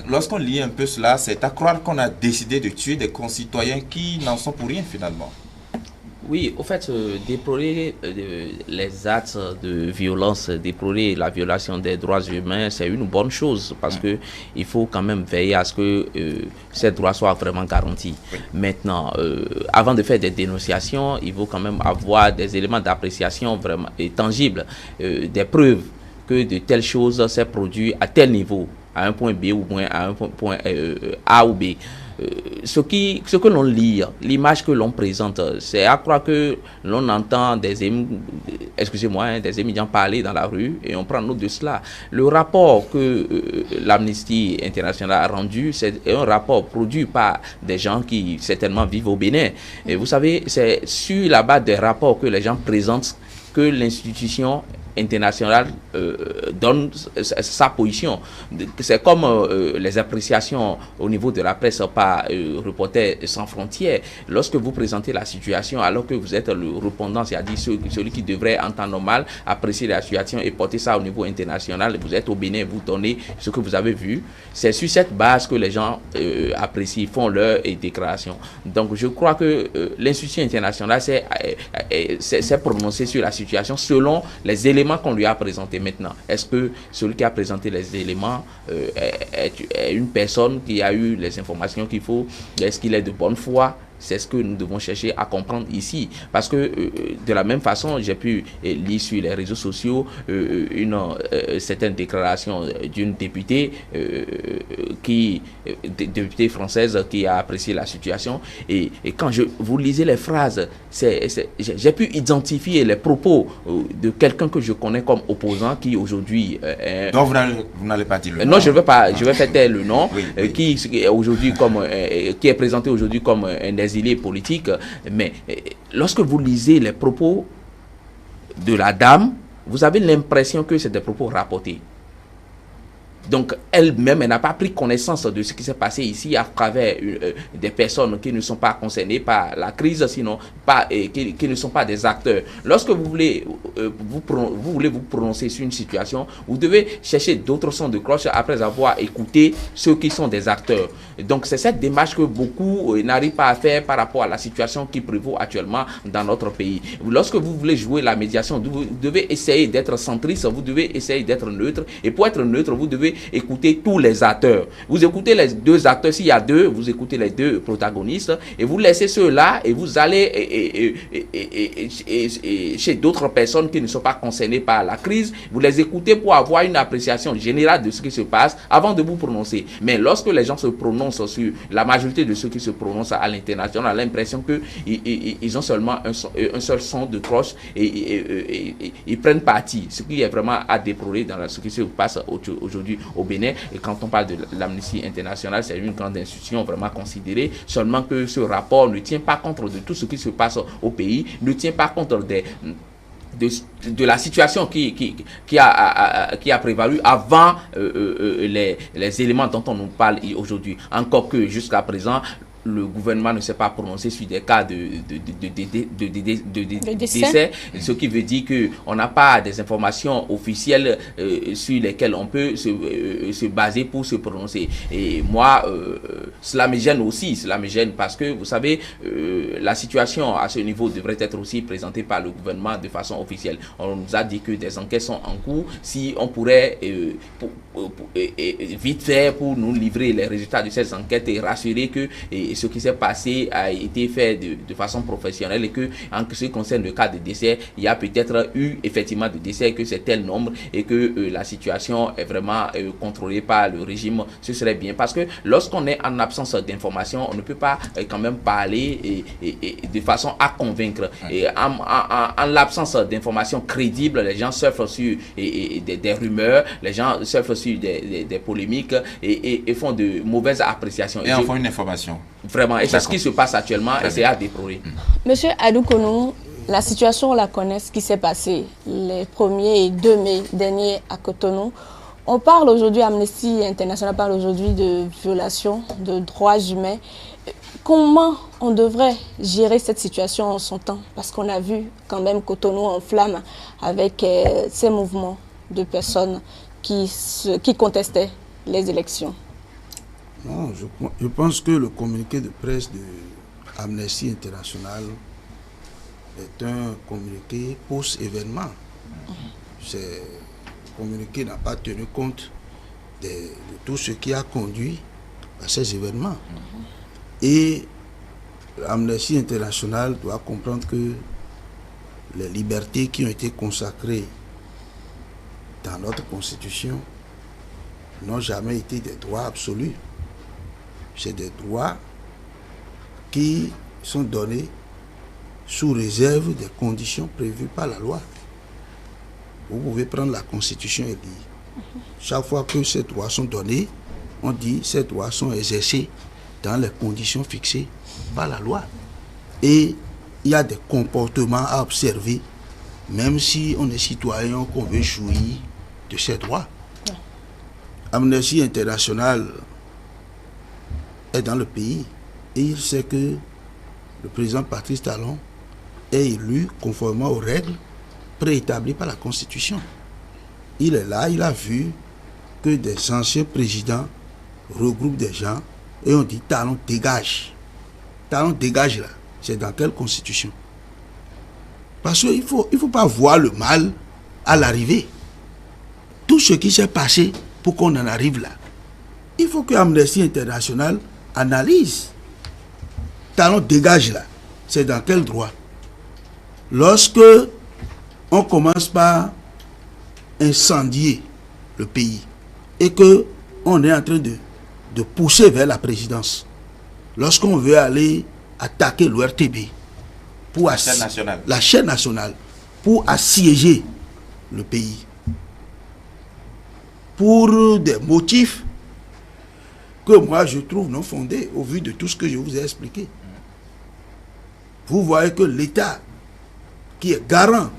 lorsqu'on lit un peu cela, c'est à croire qu'on a décidé de tuer des concitoyens qui n'en sont pour rien finalement. Oui, au fait, déplorer les actes de violence, déplorer la violation des droits humains, c'est une bonne chose parce que il faut quand même veiller à ce que ces droits soient vraiment garantis. Oui. Maintenant, avant de faire des dénonciations, il faut quand même avoir des éléments d'appréciation vraiment tangibles, des preuves que de telles choses s'est produit à tel niveau, à un point B ou moins à un point A ou B. Ce que l'on lit, l'image que l'on présente, c'est à croire que l'on entend des émigrants parler dans la rue et on prend note de cela. Le rapport que l'Amnesty International a rendu, c'est un rapport produit par des gens qui certainement vivent au Bénin. Et vous savez, c'est sur la base des rapports que les gens présentent que l'institution internationale donne sa position. C'est comme les appréciations au niveau de la presse par Reporters sans frontières. Lorsque vous présentez la situation, alors que vous êtes le répondant, c'est-à-dire celui qui devrait en temps normal apprécier la situation et porter ça au niveau international, vous êtes au Bénin, vous donnez ce que vous avez vu. C'est sur cette base que les gens apprécient, font leurs déclarations. Donc je crois que l'institution internationale s'est prononcée sur la situation selon les éléments qu'on lui a présenté maintenant. Est-ce que celui qui a présenté les éléments est une personne qui a eu les informations qu'il faut? Est-ce qu'il est de bonne foi? C'est ce que nous devons chercher à comprendre ici. Parce que de la même façon, j'ai pu lire sur les réseaux sociaux certaine déclaration d'une députée députée française qui a apprécié la situation. Et quand vous lisez les phrases, j'ai pu identifier les propos de quelqu'un que je connais comme opposant qui aujourd'hui... Donc vous n'allez pas dire le nom. Non, je ne veux pas, je vais faire taire le nom, oui. qui est aujourd'hui qui est présenté aujourd'hui comme un exilé politique. Mais lorsque vous lisez les propos de la dame, vous avez l'impression que c'est des propos rapportés. Donc, elle-même, elle n'a pas pris connaissance de ce qui s'est passé ici à travers des personnes qui ne sont pas concernées par la crise, sinon qui ne sont pas des acteurs. Lorsque vous voulez vous prononcer sur une situation, vous devez chercher d'autres sons de cloche après avoir écouté ceux qui sont des acteurs. Donc, c'est cette démarche que beaucoup n'arrivent pas à faire par rapport à la situation qui prévaut actuellement dans notre pays. Lorsque vous voulez jouer la médiation, vous devez essayer d'être centriste, vous devez essayer d'être neutre. Et pour être neutre, vous devez écouter tous les acteurs. Vous écoutez les deux acteurs, s'il y a deux, vous écoutez les deux protagonistes et vous laissez ceux-là et vous allez chez d'autres personnes qui ne sont pas concernées par la crise, vous les écoutez pour avoir une appréciation générale de ce qui se passe avant de vous prononcer. Mais lorsque les gens se prononcent sur la majorité de ceux qui se prononcent à l'international, on a l'impression qu'ils ont seulement un seul son de cloche et ils prennent parti, ce qui est vraiment à déplorer dans ce qui se passe aujourd'hui au Bénin. Et quand on parle de l'Amnesty International, c'est une grande institution vraiment considérée, seulement que ce rapport ne tient pas compte de tout ce qui se passe au pays, ne tient pas compte de la situation qui a prévalu avant les éléments dont on nous parle aujourd'hui. Encore que jusqu'à présent, le gouvernement ne s'est pas prononcé sur des cas de décès, ce qui veut dire qu'on n'a pas des informations officielles sur lesquelles on peut se baser pour se prononcer. Et moi, cela me gêne aussi, cela me gêne parce que, vous savez, la situation à ce niveau devrait être aussi présentée par le gouvernement de façon officielle. On nous a dit que des enquêtes sont en cours. Si on pourrait vite faire pour nous livrer les résultats de ces enquêtes et rassurer que ce qui s'est passé a été fait de façon professionnelle et que en ce qui concerne le cas de décès, il y a peut-être eu effectivement de décès, que c'est tel nombre et que la situation est vraiment contrôlée par le régime, ce serait bien. Parce que lorsqu'on est en absence d'informations, on ne peut pas quand même parler et de façon à convaincre. Et en l'absence d'informations crédibles, les gens surfent sur des rumeurs, les gens surfent sur des polémiques et font de mauvaises appréciations. Et en font une information. Vraiment, et c'est ce qui se passe actuellement et c'est à déplorer. Monsieur Adou Konou, la situation, on la connaît, ce qui s'est passé les 1er et 2 mai dernier à Cotonou. On parle aujourd'hui, Amnesty International parle aujourd'hui de violation de droits humains. Comment on devrait gérer cette situation en son temps? Parce qu'on a vu quand même Cotonou en flamme avec ces mouvements de personnes qui contestaient les élections. Non, je pense que le communiqué de presse de Amnesty International est un communiqué post-événement. Le communiqué n'a pas tenu compte de tout ce qui a conduit à ces événements. Et Amnesty International doit comprendre que les libertés qui ont été consacrées dans notre Constitution n'ont jamais été des droits absolus. C'est des droits qui sont donnés sous réserve des conditions prévues par la loi. Vous pouvez prendre la Constitution et dire, chaque fois que ces droits sont donnés, on dit ces droits sont exercés dans les conditions fixées par la loi. Et il y a des comportements à observer, même si on est citoyen, qu'on veut jouir de ces droits. Amnesty International est dans le pays et il sait que le président Patrice Talon est élu conformément aux règles préétablies par la Constitution. Il est là, il a vu que des anciens présidents regroupent des gens et on dit Talon dégage. Talon dégage là, c'est dans quelle Constitution? Parce qu'il ne faut pas voir le mal à l'arrivée. Tout ce qui s'est passé pour qu'on en arrive là, il faut que Amnesty International analyse. Talon dégage là, c'est dans quel droit? Lorsque on commence par incendier le pays et que on est en train de de pousser vers la présidence, lorsqu'on veut aller attaquer l'ORTB, pour la chaîne nationale, pour assiéger le pays, pour des motifs que moi je trouve non fondés au vu de tout ce que je vous ai expliqué. Vous voyez que l'État, qui est garant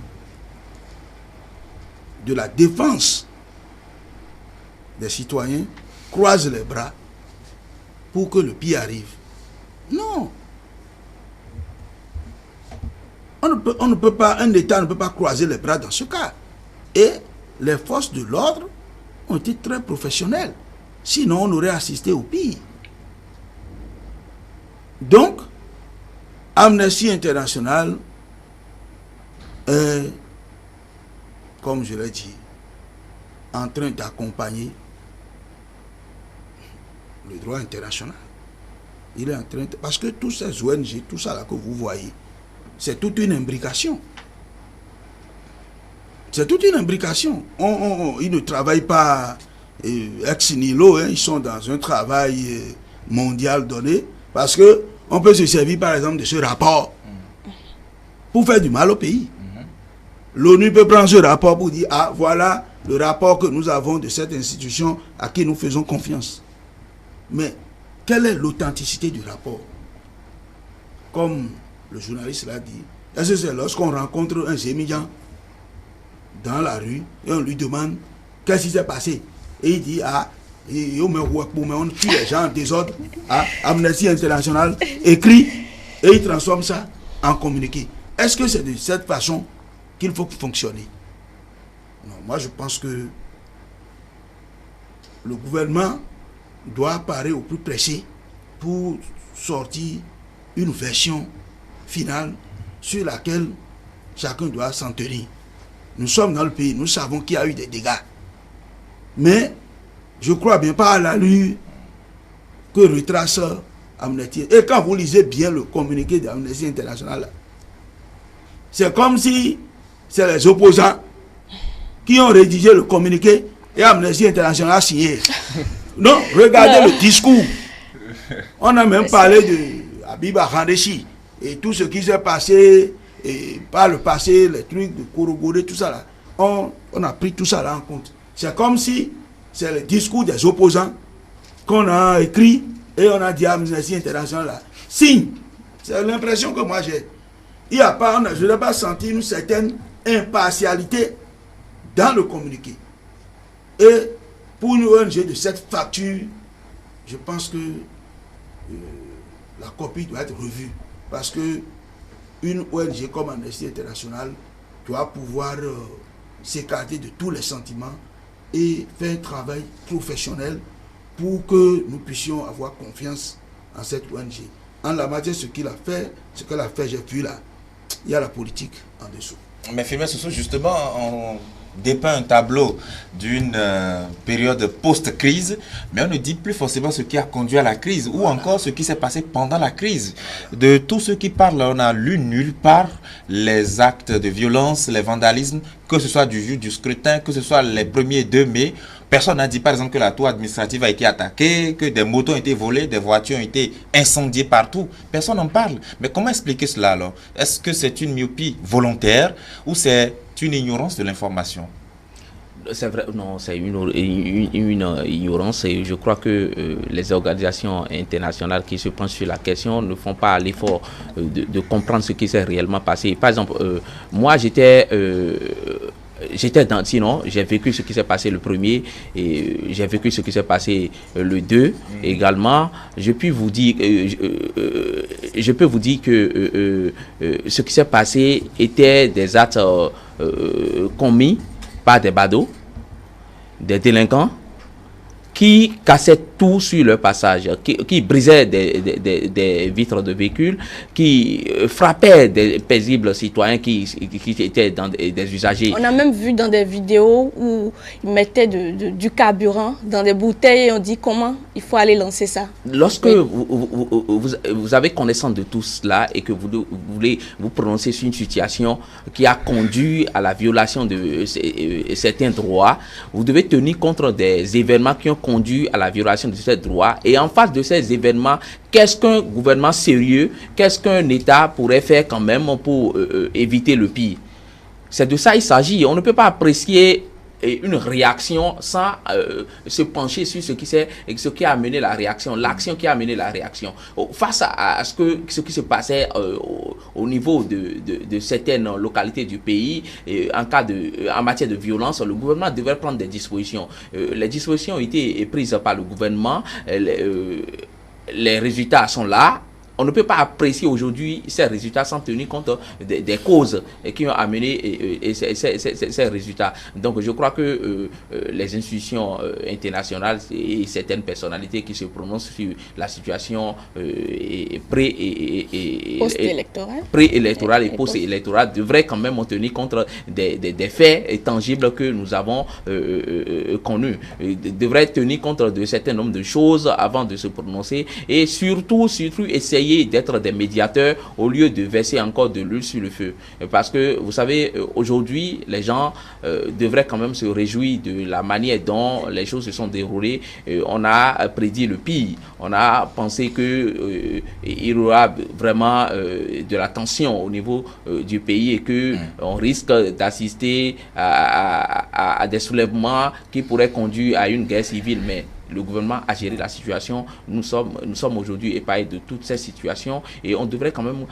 de la défense des citoyens, croise les bras pour que le pire arrive. Non. On ne peut pas, un État ne peut pas croiser les bras dans ce cas. Et les forces de l'ordre ont été très professionnelles. Sinon, on aurait assisté au pire. Donc, Amnesty International est, comme je l'ai dit, en train d'accompagner le droit international. Il est en train de... Parce que tous ces ONG, tout ça là que vous voyez, c'est toute une imbrication. C'est toute une imbrication. Ils ne travaillent pas ex nihilo, hein, ils sont dans un travail mondial donné, parce que on peut se servir par exemple de ce rapport pour faire du mal au pays. L'ONU peut prendre ce rapport pour dire, ah voilà le rapport que nous avons de cette institution à qui nous faisons confiance. Mais quelle est l'authenticité du rapport? Comme le journaliste l'a dit, est-ce que c'est lorsqu'on rencontre un Zémidian dans la rue et on lui demande qu'est-ce qui s'est passé? Et il dit, ah, on tue les gens en désordre. Ah, Amnesty International écrit et il transforme ça en communiqué. Est-ce que c'est de cette façon qu'il faut fonctionner? Non, moi je pense que le gouvernement doit apparaître au plus pressé pour sortir une version finale sur laquelle chacun doit s'en tenir. Nous sommes dans le pays, nous savons qu'il y a eu des dégâts. Mais je crois bien pas à l'allure que retrace Amnesty. Et quand vous lisez bien le communiqué d'Amnesty International, c'est comme si c'est les opposants qui ont rédigé le communiqué et Amnesty International a signé. Non, regardez le discours. On a même parlé de Abiba Khandeshi et tout ce qui s'est passé et par le passé, les trucs de Korogoré, tout ça là. On a pris tout ça là en compte. C'est comme si c'est le discours des opposants qu'on a écrit et on a dit à Amnesty International là, signe. C'est l'impression que moi j'ai. Il y a pas, je n'ai pas senti une certaine impartialité dans le communiqué. Et pour une ONG de cette facture, je pense que la copie doit être revue. Parce que une ONG comme Amnesty International doit pouvoir s'écarter de tous les sentiments et faire un travail professionnel pour que nous puissions avoir confiance en cette ONG. En la matière, ce qu'elle a fait, j'ai vu là, il y a la politique en dessous. Mais Firmin Soso, justement, on dépeint un tableau d'une période post-crise, mais on ne dit plus forcément ce qui a conduit à la crise, ou encore ce qui s'est passé pendant la crise. De tous ceux qui parlent, on n'a lu nulle part les actes de violence, les vandalismes, que ce soit du jour du scrutin, que ce soit les 1er 2 mai. Personne n'a dit par exemple que la tour administrative a été attaquée, que des motos ont été volées, des voitures ont été incendiées partout. Personne n'en parle. Mais comment expliquer cela alors? Est-ce que c'est une myopie volontaire ou c'est une ignorance de l'information? C'est vrai, non, c'est une ignorance et je crois que les organisations internationales qui se penchent sur la question ne font pas l'effort de comprendre ce qui s'est réellement passé. Par exemple, moi j'étais dans, sinon, j'ai vécu ce qui s'est passé le 1er et j'ai vécu ce qui s'est passé le 2 également. Je peux vous dire que ce qui s'est passé était des actes commis par des badauds, des délinquants qui cassaient tout sur leur passage, qui brisaient des vitres de véhicules, qui frappaient des paisibles citoyens qui étaient dans des usagers. On a même vu dans des vidéos où ils mettaient du carburant dans des bouteilles et on dit comment il faut aller lancer ça. Lorsque vous avez connaissance de tout cela et que vous voulez vous prononcer sur une situation qui a conduit à la violation de certains droits, vous devez tenir compte des événements qui ont conduit à la violation de ces droits. Et en face de ces événements, qu'est-ce qu'un gouvernement sérieux, qu'est-ce qu'un État pourrait faire quand même pour éviter le pire? C'est de ça il s'agit. On ne peut pas apprécier une réaction sans se pencher sur ce qui a amené la réaction, l'action qui a amené la réaction. Face à ce qui se passait au niveau de certaines localités du pays, en matière de violence, le gouvernement devrait prendre des dispositions. Les dispositions ont été prises par le gouvernement, les résultats sont là. On ne peut pas apprécier aujourd'hui ces résultats sans tenir compte des causes qui ont amené ces résultats. Donc je crois que les institutions internationales et certaines personnalités qui se prononcent sur la situation pré-électorale et post-électorale devraient quand même tenir compte des faits tangibles que nous avons connus. Devraient tenir compte de certain nombre de choses avant de se prononcer et surtout essayer d'être des médiateurs au lieu de verser encore de l'huile sur le feu. Parce que, vous savez, aujourd'hui, les gens devraient quand même se réjouir de la manière dont les choses se sont déroulées. On a prédit le pire. On a pensé qu'il y aura vraiment de la tension au niveau du pays et qu'on risque d'assister à des soulèvements qui pourraient conduire à une guerre civile. Mais le gouvernement a géré la situation. Nous sommes aujourd'hui épargnés de toutes ces situations et on devrait quand même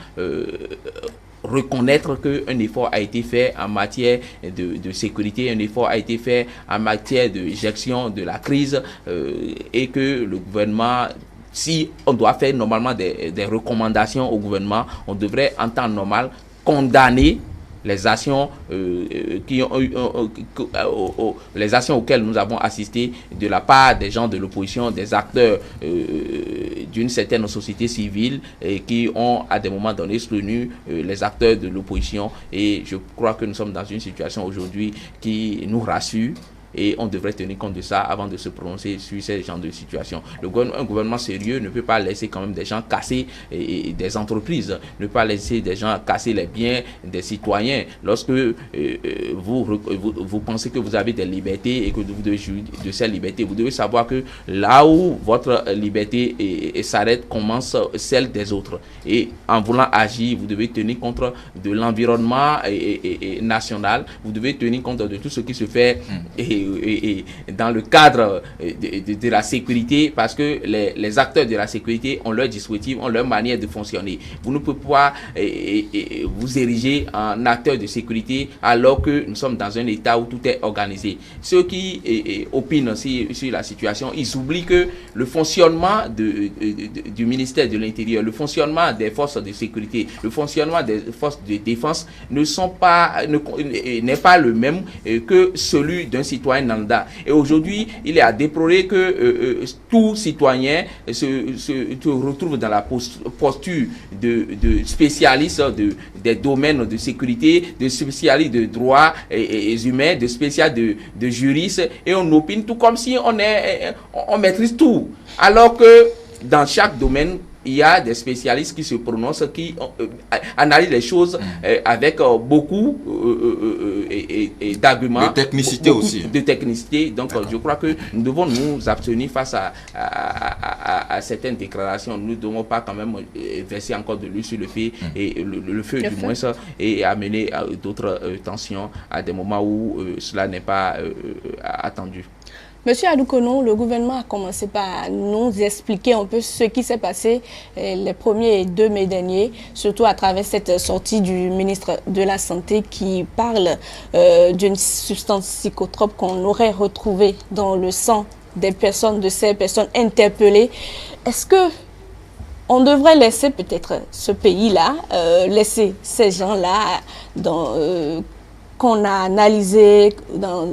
reconnaître qu'un effort a été fait en matière de sécurité, un effort a été fait en matière de gestion de la crise et que le gouvernement, si on doit faire normalement des recommandations au gouvernement, on devrait en temps normal condamner les actions les actions auxquelles nous avons assisté de la part des gens de l'opposition, des acteurs d'une certaine société civile qui ont à des moments donnés soutenu les acteurs de l'opposition. Et je crois que nous sommes dans une situation aujourd'hui qui nous rassure. Et on devrait tenir compte de ça avant de se prononcer sur ces genres de situations. Un gouvernement sérieux ne peut pas laisser quand même des gens casser des entreprises, ne pas laisser des gens casser les biens des citoyens. Lorsque vous pensez que vous avez des libertés et que vous devez jouir de ces libertés, vous devez savoir que là où votre liberté s'arrête, commence celle des autres. Et en voulant agir, vous devez tenir compte de l'environnement national, vous devez tenir compte de tout ce qui se fait et dans le cadre de la sécurité, parce que les acteurs de la sécurité ont leur dispositif, ont leur manière de fonctionner. Vous ne pouvez pas vous ériger en acteur de sécurité alors que nous sommes dans un état où tout est organisé. Ceux qui opinent sur la situation, ils oublient que le fonctionnement du ministère de l'Intérieur, le fonctionnement des forces de sécurité, le fonctionnement des forces de défense n'est pas le même que celui d'un citoyen lambda. Et aujourd'hui, il est à déplorer que tout citoyen se retrouve dans la posture de spécialiste des domaines de sécurité, de spécialiste de droit humain, de spécialiste de juriste, et on opine tout comme si on maîtrise tout. Alors que dans chaque domaine, il y a des spécialistes qui se prononcent, qui analysent les choses avec beaucoup d'arguments. De technicité aussi. De technicité. Donc, je crois que nous devons nous abstenir face à certaines déclarations. Nous ne devons pas quand même verser encore de l'huile sur le feu, et le feu du moins, et amener d'autres tensions à des moments où cela n'est pas attendu. Monsieur Adoukono, le gouvernement a commencé par nous expliquer un peu ce qui s'est passé les 1er et 2 mai derniers, surtout à travers cette sortie du ministre de la Santé qui parle d'une substance psychotrope qu'on aurait retrouvée dans le sang de ces personnes interpellées. Est-ce que on devrait laisser peut-être ce pays-là, laisser ces gens-là qu'on a analysé dans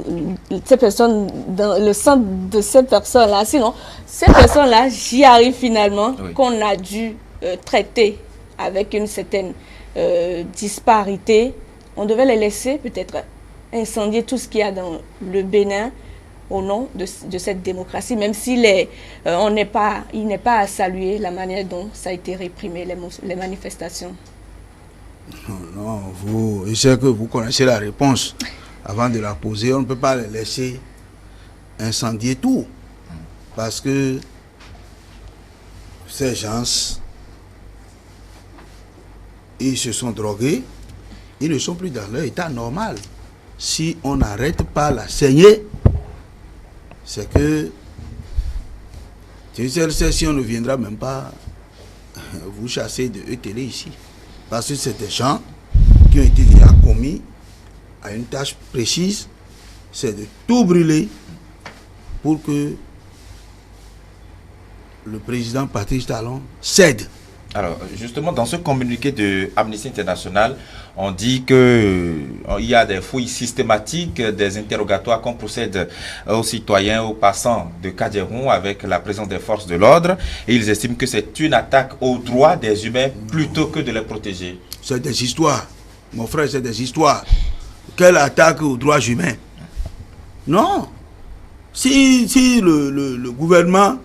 ces personnes, dans le sang de ces personnes-là. Sinon, ces personnes-là, j'y arrive finalement, qu'on a dû traiter avec une certaine disparité. On devait les laisser peut-être incendier tout ce qu'il y a dans le Bénin au nom de cette démocratie, même s'il n'est pas à saluer la manière dont ça a été réprimé, les manifestations. Non, je sais que vous connaissez la réponse. Avant de la poser, on ne peut pas les laisser incendier tout. Parce que ces gens, ils se sont drogués, ils ne sont plus dans leur état normal. Si on n'arrête pas la saignée, c'est que si on ne viendra même pas vous chasser de ETL ici. Parce que c'est des gens qui ont été déjà commis à une tâche précise, c'est de tout brûler pour que le président Patrice Talon cède. Alors, justement, dans ce communiqué de Amnesty International, on dit qu'il y a des fouilles systématiques, des interrogatoires qu'on procède aux citoyens, aux passants de Kadjeroun avec la présence des forces de l'ordre. Et ils estiment que c'est une attaque aux droits des humains plutôt que de les protéger. C'est des histoires. Mon frère, c'est des histoires. Quelle attaque aux droits humains? Non. Si le gouvernement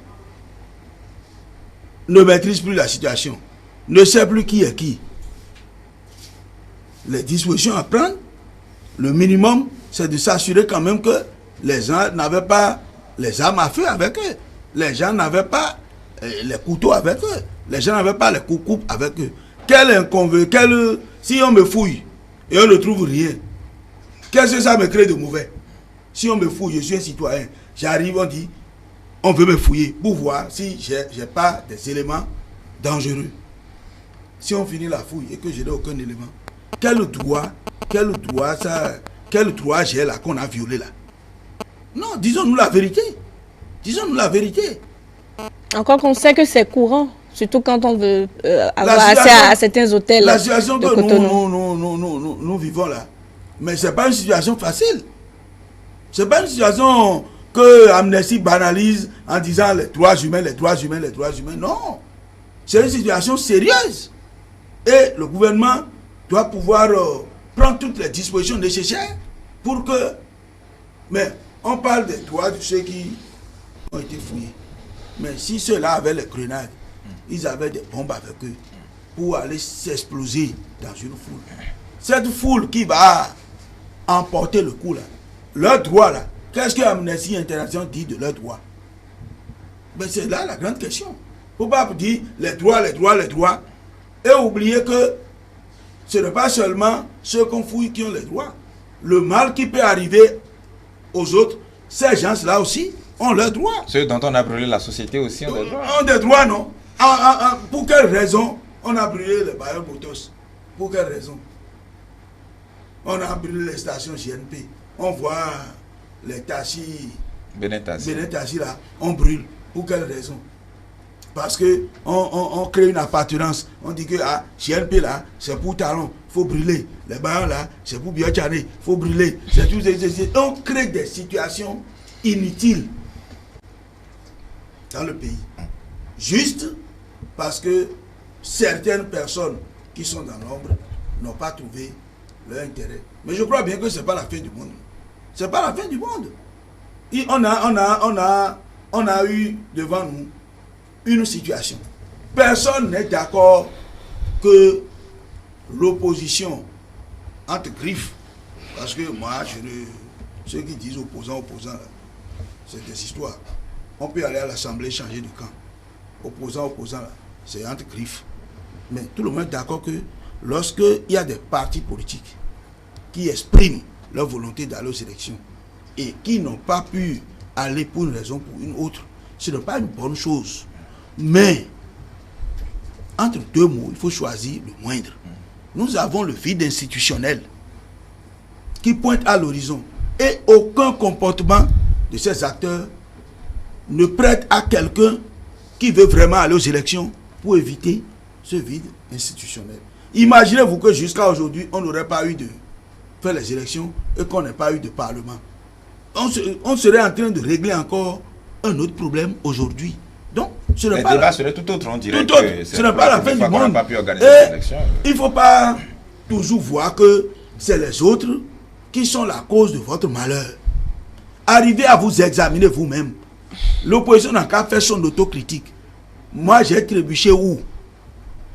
ne maîtrise plus la situation, ne sait plus qui est qui, les dispositions à prendre, le minimum, c'est de s'assurer quand même que les gens n'avaient pas les armes à feu avec eux, les gens n'avaient pas les couteaux avec eux, les gens n'avaient pas les coups avec eux. Quel inconvénient, si on me fouille et on ne trouve rien, qu'est-ce que ça me crée de mauvais? Si on me fouille, je suis un citoyen, j'arrive, on dit, on veut me fouiller pour voir si j'ai pas des éléments dangereux. Si on finit la fouille et que je n'ai aucun élément, quel droit j'ai là qu'on a violé là? Non, disons-nous la vérité. Disons-nous la vérité. Encore qu'on sait que c'est courant, surtout quand on veut avoir accès à certains hôtels. La situation que nous vivons là, mais ce n'est pas une situation facile. Ce n'est pas une situation que Amnesty banalise en disant les droits humains, les droits humains, les droits humains. Non. C'est une situation sérieuse. Et le gouvernement doit pouvoir prendre toutes les dispositions nécessaires pour que... Mais on parle des droits de ceux qui ont été fouillés. Mais si ceux-là avaient les grenades, ils avaient des bombes avec eux pour aller s'exploser dans une foule. Cette foule qui va emporter le coup là, leur droit là, qu'est-ce que Amnesty International dit de leurs droits? Mais c'est là la grande question. Il ne faut pas dire les droits, les droits, les droits, et oublier que ce n'est pas seulement ceux qu'on fouille qui ont les droits. Le mal qui peut arriver aux autres, ces gens-là aussi ont leurs droits. Ceux dont on a brûlé la société aussi ont des droits. Ont des droits, non? Pour quelle raison on a brûlé les bailleurs Botos? Pour quelle raison? On a brûlé les stations GNP. On voit les taxis Benetassi là, on brûle. Pour quelle raison? Parce que on crée une appartenance. On dit que GNP là, c'est pour Talon, il faut brûler. Les bailleurs là, c'est pour Biotchane, il faut brûler. C'est tout. On crée des situations inutiles dans le pays. Juste parce que certaines personnes qui sont dans l'ombre n'ont pas trouvé leur intérêt. Mais je crois bien que ce n'est pas la fin du monde. Ce n'est pas la fin du monde. Et on a eu devant nous une situation. Personne n'est d'accord que l'opposition entre griffes, parce que moi, ceux qui disent opposants, c'est des histoires. On peut aller à l'Assemblée changer de camp. Opposant, là, c'est entre griffes. Mais tout le monde est d'accord que lorsqu'il y a des partis politiques qui expriment leur volonté d'aller aux élections et qui n'ont pas pu aller pour une raison ou pour une autre, ce n'est pas une bonne chose. Mais, entre deux mots, il faut choisir le moindre. Nous avons le vide institutionnel qui pointe à l'horizon et aucun comportement de ces acteurs ne prête à quelqu'un qui veut vraiment aller aux élections pour éviter ce vide institutionnel. Imaginez-vous que jusqu'à aujourd'hui, on n'aurait pas eu de faire les élections et qu'on n'ait pas eu de parlement. On serait en train de régler encore un autre problème aujourd'hui. Donc, ce n'est pas débat serait tout autre, on dirait. Tout autre. Ce n'est pas la fin du monde. Il ne faut pas toujours voir que c'est les autres qui sont la cause de votre malheur. Arrivez à vous examiner vous-même. L'opposition n'a qu'à faire son autocritique. Moi, j'ai trébuché où?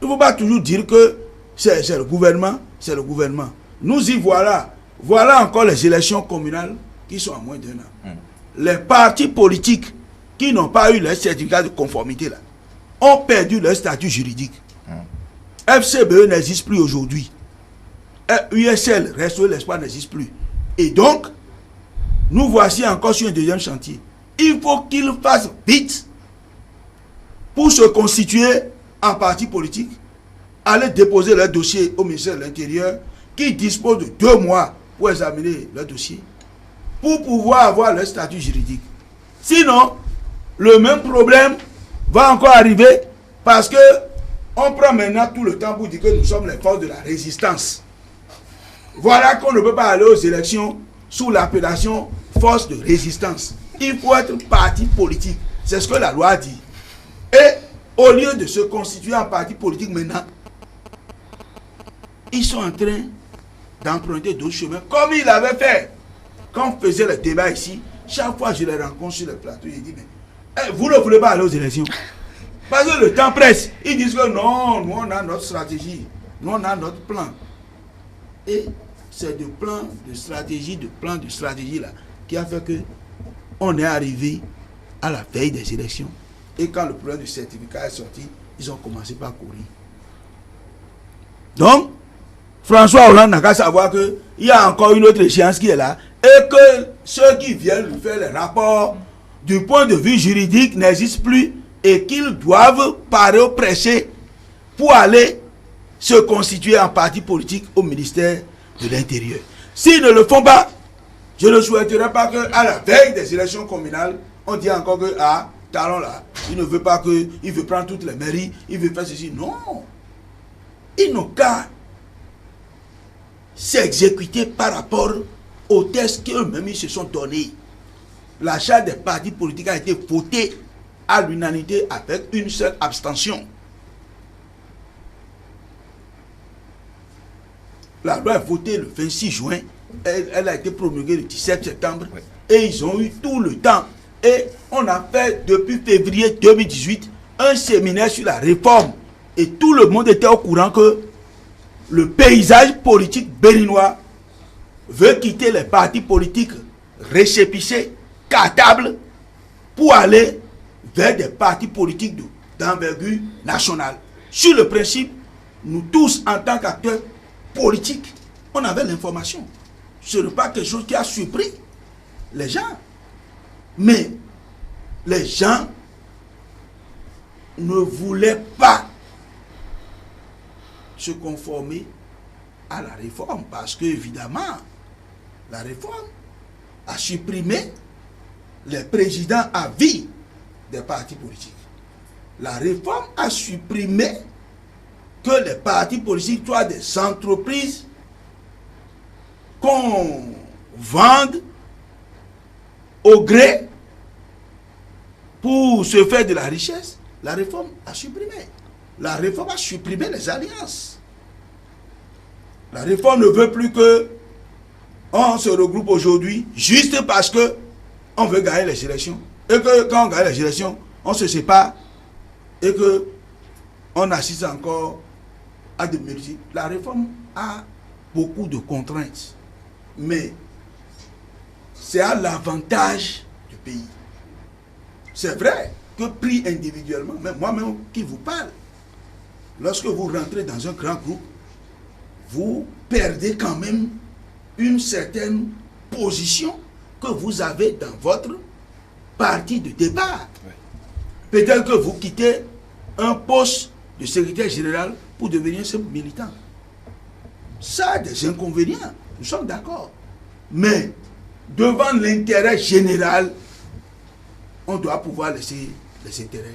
Il ne faut pas toujours dire que c'est le gouvernement, c'est le gouvernement. Nous y voilà. Voilà encore les élections communales qui sont à moins d'1 an. Les partis politiques qui n'ont pas eu les certificats de conformité là, ont perdu leur statut juridique. FCBE n'existe plus aujourd'hui. USL, Restaurer l'Espoir, n'existe plus. Et donc, nous voici encore sur un deuxième chantier. Il faut qu'ils fassent vite pour se constituer en parti politique, aller déposer leur dossier au ministère de l'Intérieur, qui dispose de 2 mois pour examiner leur dossier, pour pouvoir avoir leur statut juridique. Sinon, le même problème va encore arriver parce que on prend maintenant tout le temps pour dire que nous sommes les forces de la résistance. Voilà qu'on ne peut pas aller aux élections sous l'appellation force de résistance. Il faut être parti politique. C'est ce que la loi dit. Et au lieu de se constituer en parti politique maintenant, ils sont en train d'emprunter d'autres chemins, comme ils l'avaient fait. Quand on faisait le débat ici, chaque fois que je les rencontre sur le plateau, je dis, mais vous ne voulez pas aller aux élections? Parce que le temps presse. Ils disent que non, nous on a notre stratégie, nous on a notre plan. Et c'est de plan de stratégie là, qui a fait que on est arrivé à la veille des élections. Et quand le problème du certificat est sorti, ils ont commencé par courir. Donc, François Hollande n'a qu'à savoir qu'il y a encore une autre échéance qui est là et que ceux qui viennent lui faire les rapports du point de vue juridique n'existent plus et qu'ils doivent parer au pressé pour aller se constituer en parti politique au ministère de l'Intérieur. S'ils ne le font pas, je ne souhaiterais pas qu'à la veille des élections communales, on dit encore que Talon là, il ne veut pas que, il veut prendre toutes les mairies, il veut faire ceci. Non. Ils n'ont qu'à s'exécuter par rapport aux tests qu'eux-mêmes ils se sont donnés. La charte des partis politiques a été votée à l'unanimité avec une seule abstention. La loi est votée le 26 juin, elle a été promulguée le 17 septembre, oui. Et ils ont eu tout le temps. Et on a fait depuis février 2018 un séminaire sur la réforme. Et tout le monde était au courant que le paysage politique béninois veut quitter les partis politiques récépissés, cartables, pour aller vers des partis politiques d'envergure nationale. Sur le principe, nous tous, en tant qu'acteurs politiques, on avait l'information. Ce n'est pas quelque chose qui a surpris les gens. Mais les gens ne voulaient pas se conformer à la réforme parce que, évidemment, la réforme a supprimé les présidents à vie des partis politiques. La réforme a supprimé que les partis politiques soient des entreprises qu'on vende au gré pour se faire de la richesse. La réforme a supprimé. La réforme a supprimé les alliances. La réforme ne veut plus que on se regroupe aujourd'hui juste parce que on veut gagner les élections. Et que quand on gagne les élections, on se sépare et que on assiste encore à de multiples. La réforme a beaucoup de contraintes. Mais c'est à l'avantage du pays. C'est vrai que pris individuellement, même moi-même qui vous parle, lorsque vous rentrez dans un grand groupe, vous perdez quand même une certaine position que vous avez dans votre parti de départ. Peut-être que vous quittez un poste de secrétaire général pour devenir simple militant. Ça a des inconvénients, nous sommes d'accord. Mais devant l'intérêt général, on doit pouvoir laisser les intérêts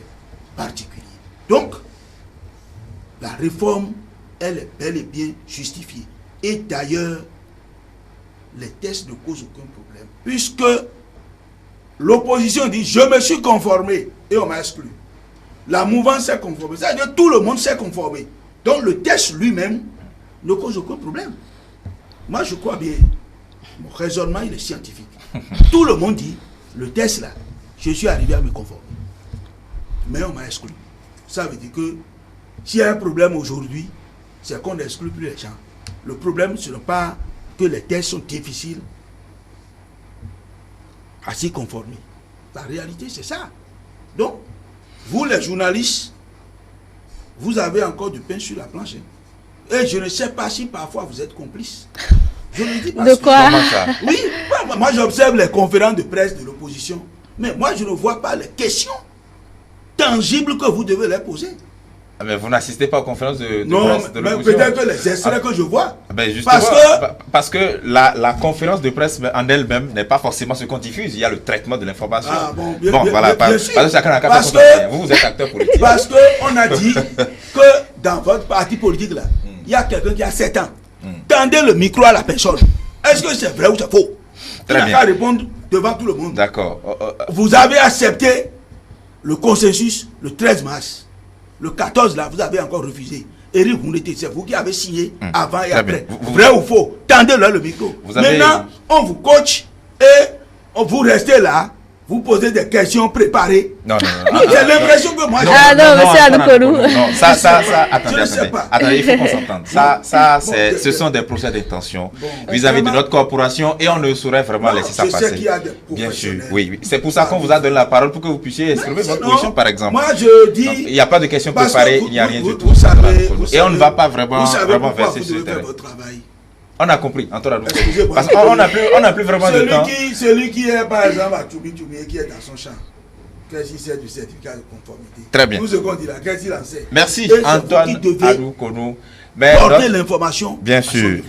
particuliers. Donc, la réforme, elle est bel et bien justifiée. Et d'ailleurs, les tests ne causent aucun problème. Puisque l'opposition dit, je me suis conformé et on m'a exclu. La mouvance s'est conformée. C'est-à-dire tout le monde s'est conformé. Donc le test lui-même ne cause aucun problème. Moi, je crois bien. Mon raisonnement, il est scientifique. Tout le monde dit, le test là, je suis arrivé à me conformer. Mais on m'a exclu. Ça veut dire que s'il y a un problème aujourd'hui, c'est qu'on n'exclut plus les gens. Le problème, ce n'est pas que les tests sont difficiles à s'y conformer. La réalité, c'est ça. Donc, vous les journalistes, vous avez encore du pain sur la planche. Et je ne sais pas si parfois vous êtes complice. Je le dis parce de quoi? que... Oui, moi j'observe les conférences de presse de l'opposition. Mais moi je ne vois pas les questions tangibles que vous devez les poser. Mais vous n'assistez pas aux conférences de non, presse de mais l'opposition. peut-être que les extraits que je vois. Ben justement, parce que la conférence de presse en elle-même n'est pas forcément ce qu'on diffuse. Il y a le traitement de l'information. Ah, bon, voilà, parce que chacun a parce que vous êtes acteur politique. Parce qu'on a dit que dans votre parti politique, là, il y a quelqu'un qui a 7 ans. Tendez le micro à la personne. Est-ce que c'est vrai ou c'est faux? Il n'a qu'à répondre devant tout le monde. D'accord. Vous avez accepté le consensus le 13 mars. Le 14, là, vous avez encore refusé. Éric Mouneté, c'est vous qui avez signé avant et après. Vrai ou faux? Tendez-le le micro. Maintenant, on vous coach et vous restez là. Vous posez des questions préparées. Non. J'ai l'impression que moi... monsieur Adoukonou. Non, ça, attendez, il faut qu'on s'entende. Ce sont des procès d'intention vis-à-vis de notre corporation et on ne saurait vraiment laisser ça passer. Bien sûr, oui. C'est pour ça qu'on vous a donné la parole pour que vous puissiez exprimer votre position, par exemple. Moi, je dis... Il n'y a pas de questions préparées, il n'y a rien du tout. Et on ne va pas vraiment verser sur le terrain. On a compris, Antoine. Parce qu'on n'a plus vraiment de temps. Celui qui est, par exemple, à Tchoubi et qui est dans son champ, qu'est-ce qu'il sait du certificat de conformité? Très bien. Tout ce qu'on dit là, qu'est-ce qu'il en sait? Merci, Antoine Adoukonou. Porter l'information. Bien sûr.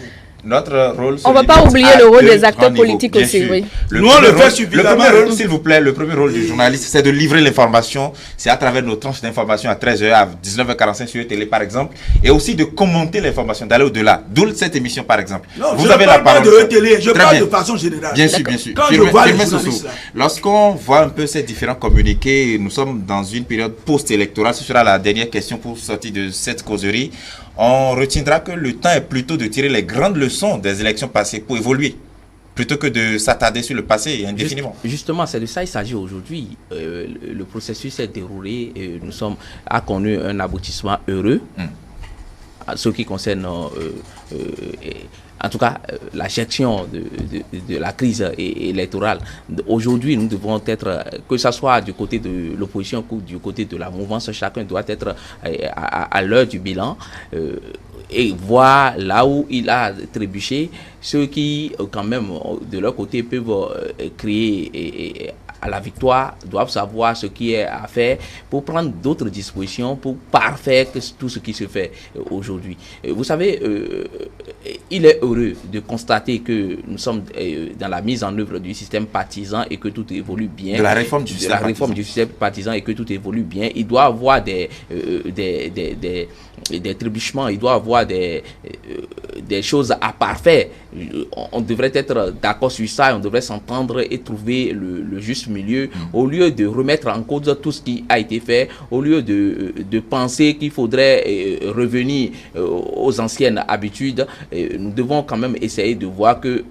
Notre rôle, on ne va pas oublier le rôle des acteurs politiques aussi. Oui. Nous, on le fait suffisamment. S'il vous plaît, le premier rôle du journaliste, c'est de livrer l'information. C'est à travers nos tranches d'information à 13h, à 19h45 sur télé, par exemple. Et aussi de commenter l'information, d'aller au-delà. D'où cette émission, par exemple. Non, vous avez la parole. De télé, je parle de façon générale. Bien sûr, bien sûr. Quand je vois les journalistes là. Lorsqu'on voit un peu ces différents communiqués, nous sommes dans une période post-électorale. Ce sera la dernière question pour sortir de cette causerie. On retiendra que le temps est plutôt de tirer les grandes leçons des élections passées pour évoluer, plutôt que de s'attarder sur le passé indéfiniment. Justement, c'est de ça qu'il s'agit aujourd'hui. Le processus s'est déroulé et a connu un aboutissement heureux. À ce qui concerne, en tout cas, la gestion de la crise électorale. Aujourd'hui, nous devons être, que ce soit du côté de l'opposition ou du côté de la mouvance, chacun doit être à l'heure du bilan et voir là où il a trébuché, ceux qui, quand même, de leur côté, peuvent créer à la victoire, doivent savoir ce qui est à faire pour prendre d'autres dispositions, pour parfaire tout ce qui se fait aujourd'hui. Vous savez, il est heureux de constater que nous sommes dans la mise en œuvre du système partisan et que tout évolue bien. De la réforme du système partisan et que tout évolue bien. Il doit avoir des trébuchements, il doit avoir des choses à parfaire. On devrait être d'accord sur ça, on devrait s'entendre et trouver le juste milieu, au lieu de remettre en cause tout ce qui a été fait, au lieu de penser qu'il faudrait revenir aux anciennes habitudes. Nous devons quand même essayer de voir que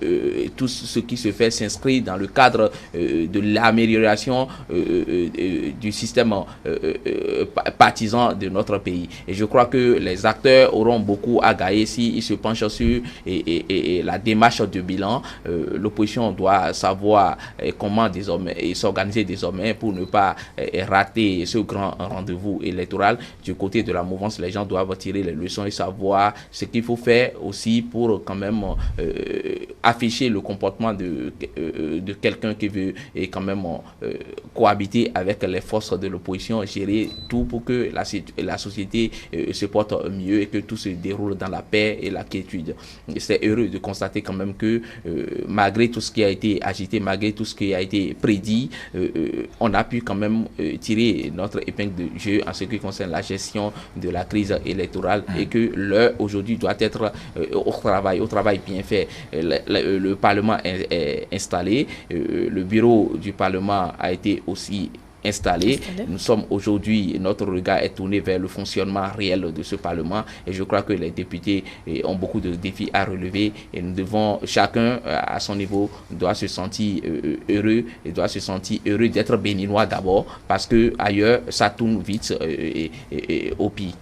tout ce qui se fait s'inscrit dans le cadre de l'amélioration du système partisan de notre pays. Et je crois que les acteurs auront beaucoup à gagner s'ils se penchent sur la démarche de bilan. L'opposition doit savoir comment désormais s'organiser désormais pour ne pas rater ce grand rendez-vous électoral. Du côté de la mouvance, les gens doivent tirer les leçons et savoir ce qu'il faut faire aussi pour quand même afficher le comportement de quelqu'un qui veut quand même cohabiter avec les forces de l'opposition, gérer tout pour que la société se porte mieux et que tout se déroule dans la paix et la quiétude. C'est heureux de constater quand même que malgré tout ce qui a été agité, malgré tout ce qui a été prédit, on a pu quand même tirer notre épingle de jeu en ce qui concerne la gestion de la crise électorale et que l'heure aujourd'hui doit être au travail bien fait. Le Parlement est installé, le bureau du Parlement a été aussi installé. Nous sommes aujourd'hui, notre regard est tourné vers le fonctionnement réel de ce Parlement et je crois que les députés ont beaucoup de défis à relever et nous devons, chacun à son niveau, doit se sentir heureux et doit se sentir heureux d'être béninois d'abord parce que ailleurs ça tourne vite et au pire.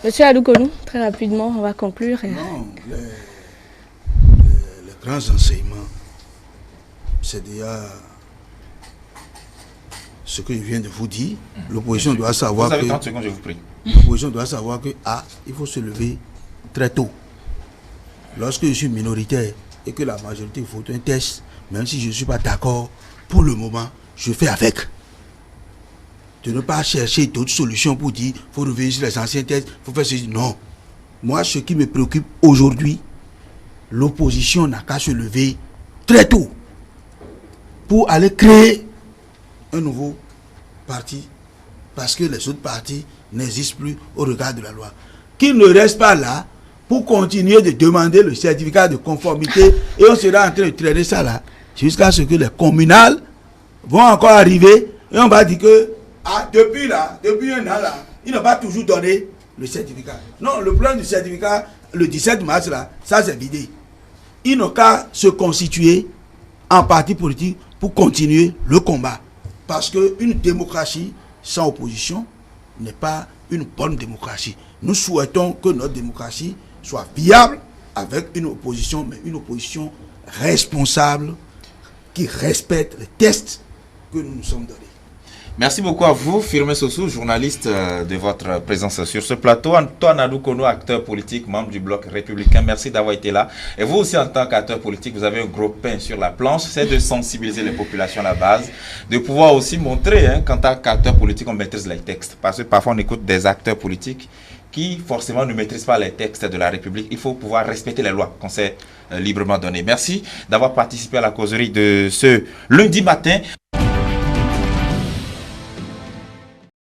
Monsieur Adoukonou, très rapidement, on va conclure. Non, les grands enseignements, c'est déjà ce que je viens de vous dire. L'opposition doit savoir vous avez que... 30 secondes, je vous prie. L'opposition doit savoir que, il faut se lever très tôt. Lorsque je suis minoritaire et que la majorité faut un test, même si je ne suis pas d'accord, pour le moment, je fais avec. De ne pas chercher d'autres solutions pour dire, il faut revenir sur les anciens tests, il faut faire ceci. Non. Moi, ce qui me préoccupe aujourd'hui, l'opposition n'a qu'à se lever très tôt pour aller créer un nouveau parti, parce que les autres partis n'existent plus au regard de la loi. Qu'ils ne restent pas là pour continuer de demander le certificat de conformité et on sera en train de traîner ça là jusqu'à ce que les communales vont encore arriver et on va dire que depuis un an là, ils n'ont pas toujours donné le certificat. Non, le plan du certificat, le 17 mars là, ça c'est vidé. Ils n'ont qu'à se constituer en parti politique pour continuer le combat. Parce qu'une démocratie sans opposition n'est pas une bonne démocratie. Nous souhaitons que notre démocratie soit viable avec une opposition, mais une opposition responsable qui respecte les tests que nous nous sommes donnés. Merci beaucoup à vous, Firmin Sossou, journaliste de votre présence sur ce plateau. Antoine Adoukono, acteur politique, membre du Bloc républicain, merci d'avoir été là. Et vous aussi, en tant qu'acteur politique, vous avez un gros pain sur la planche, c'est de sensibiliser les populations à la base, de pouvoir aussi montrer qu'en tant qu'acteur politique, on maîtrise les textes. Parce que parfois, on écoute des acteurs politiques qui forcément ne maîtrisent pas les textes de la République. Il faut pouvoir respecter les lois qu'on s'est librement données. Merci d'avoir participé à la causerie de ce lundi matin.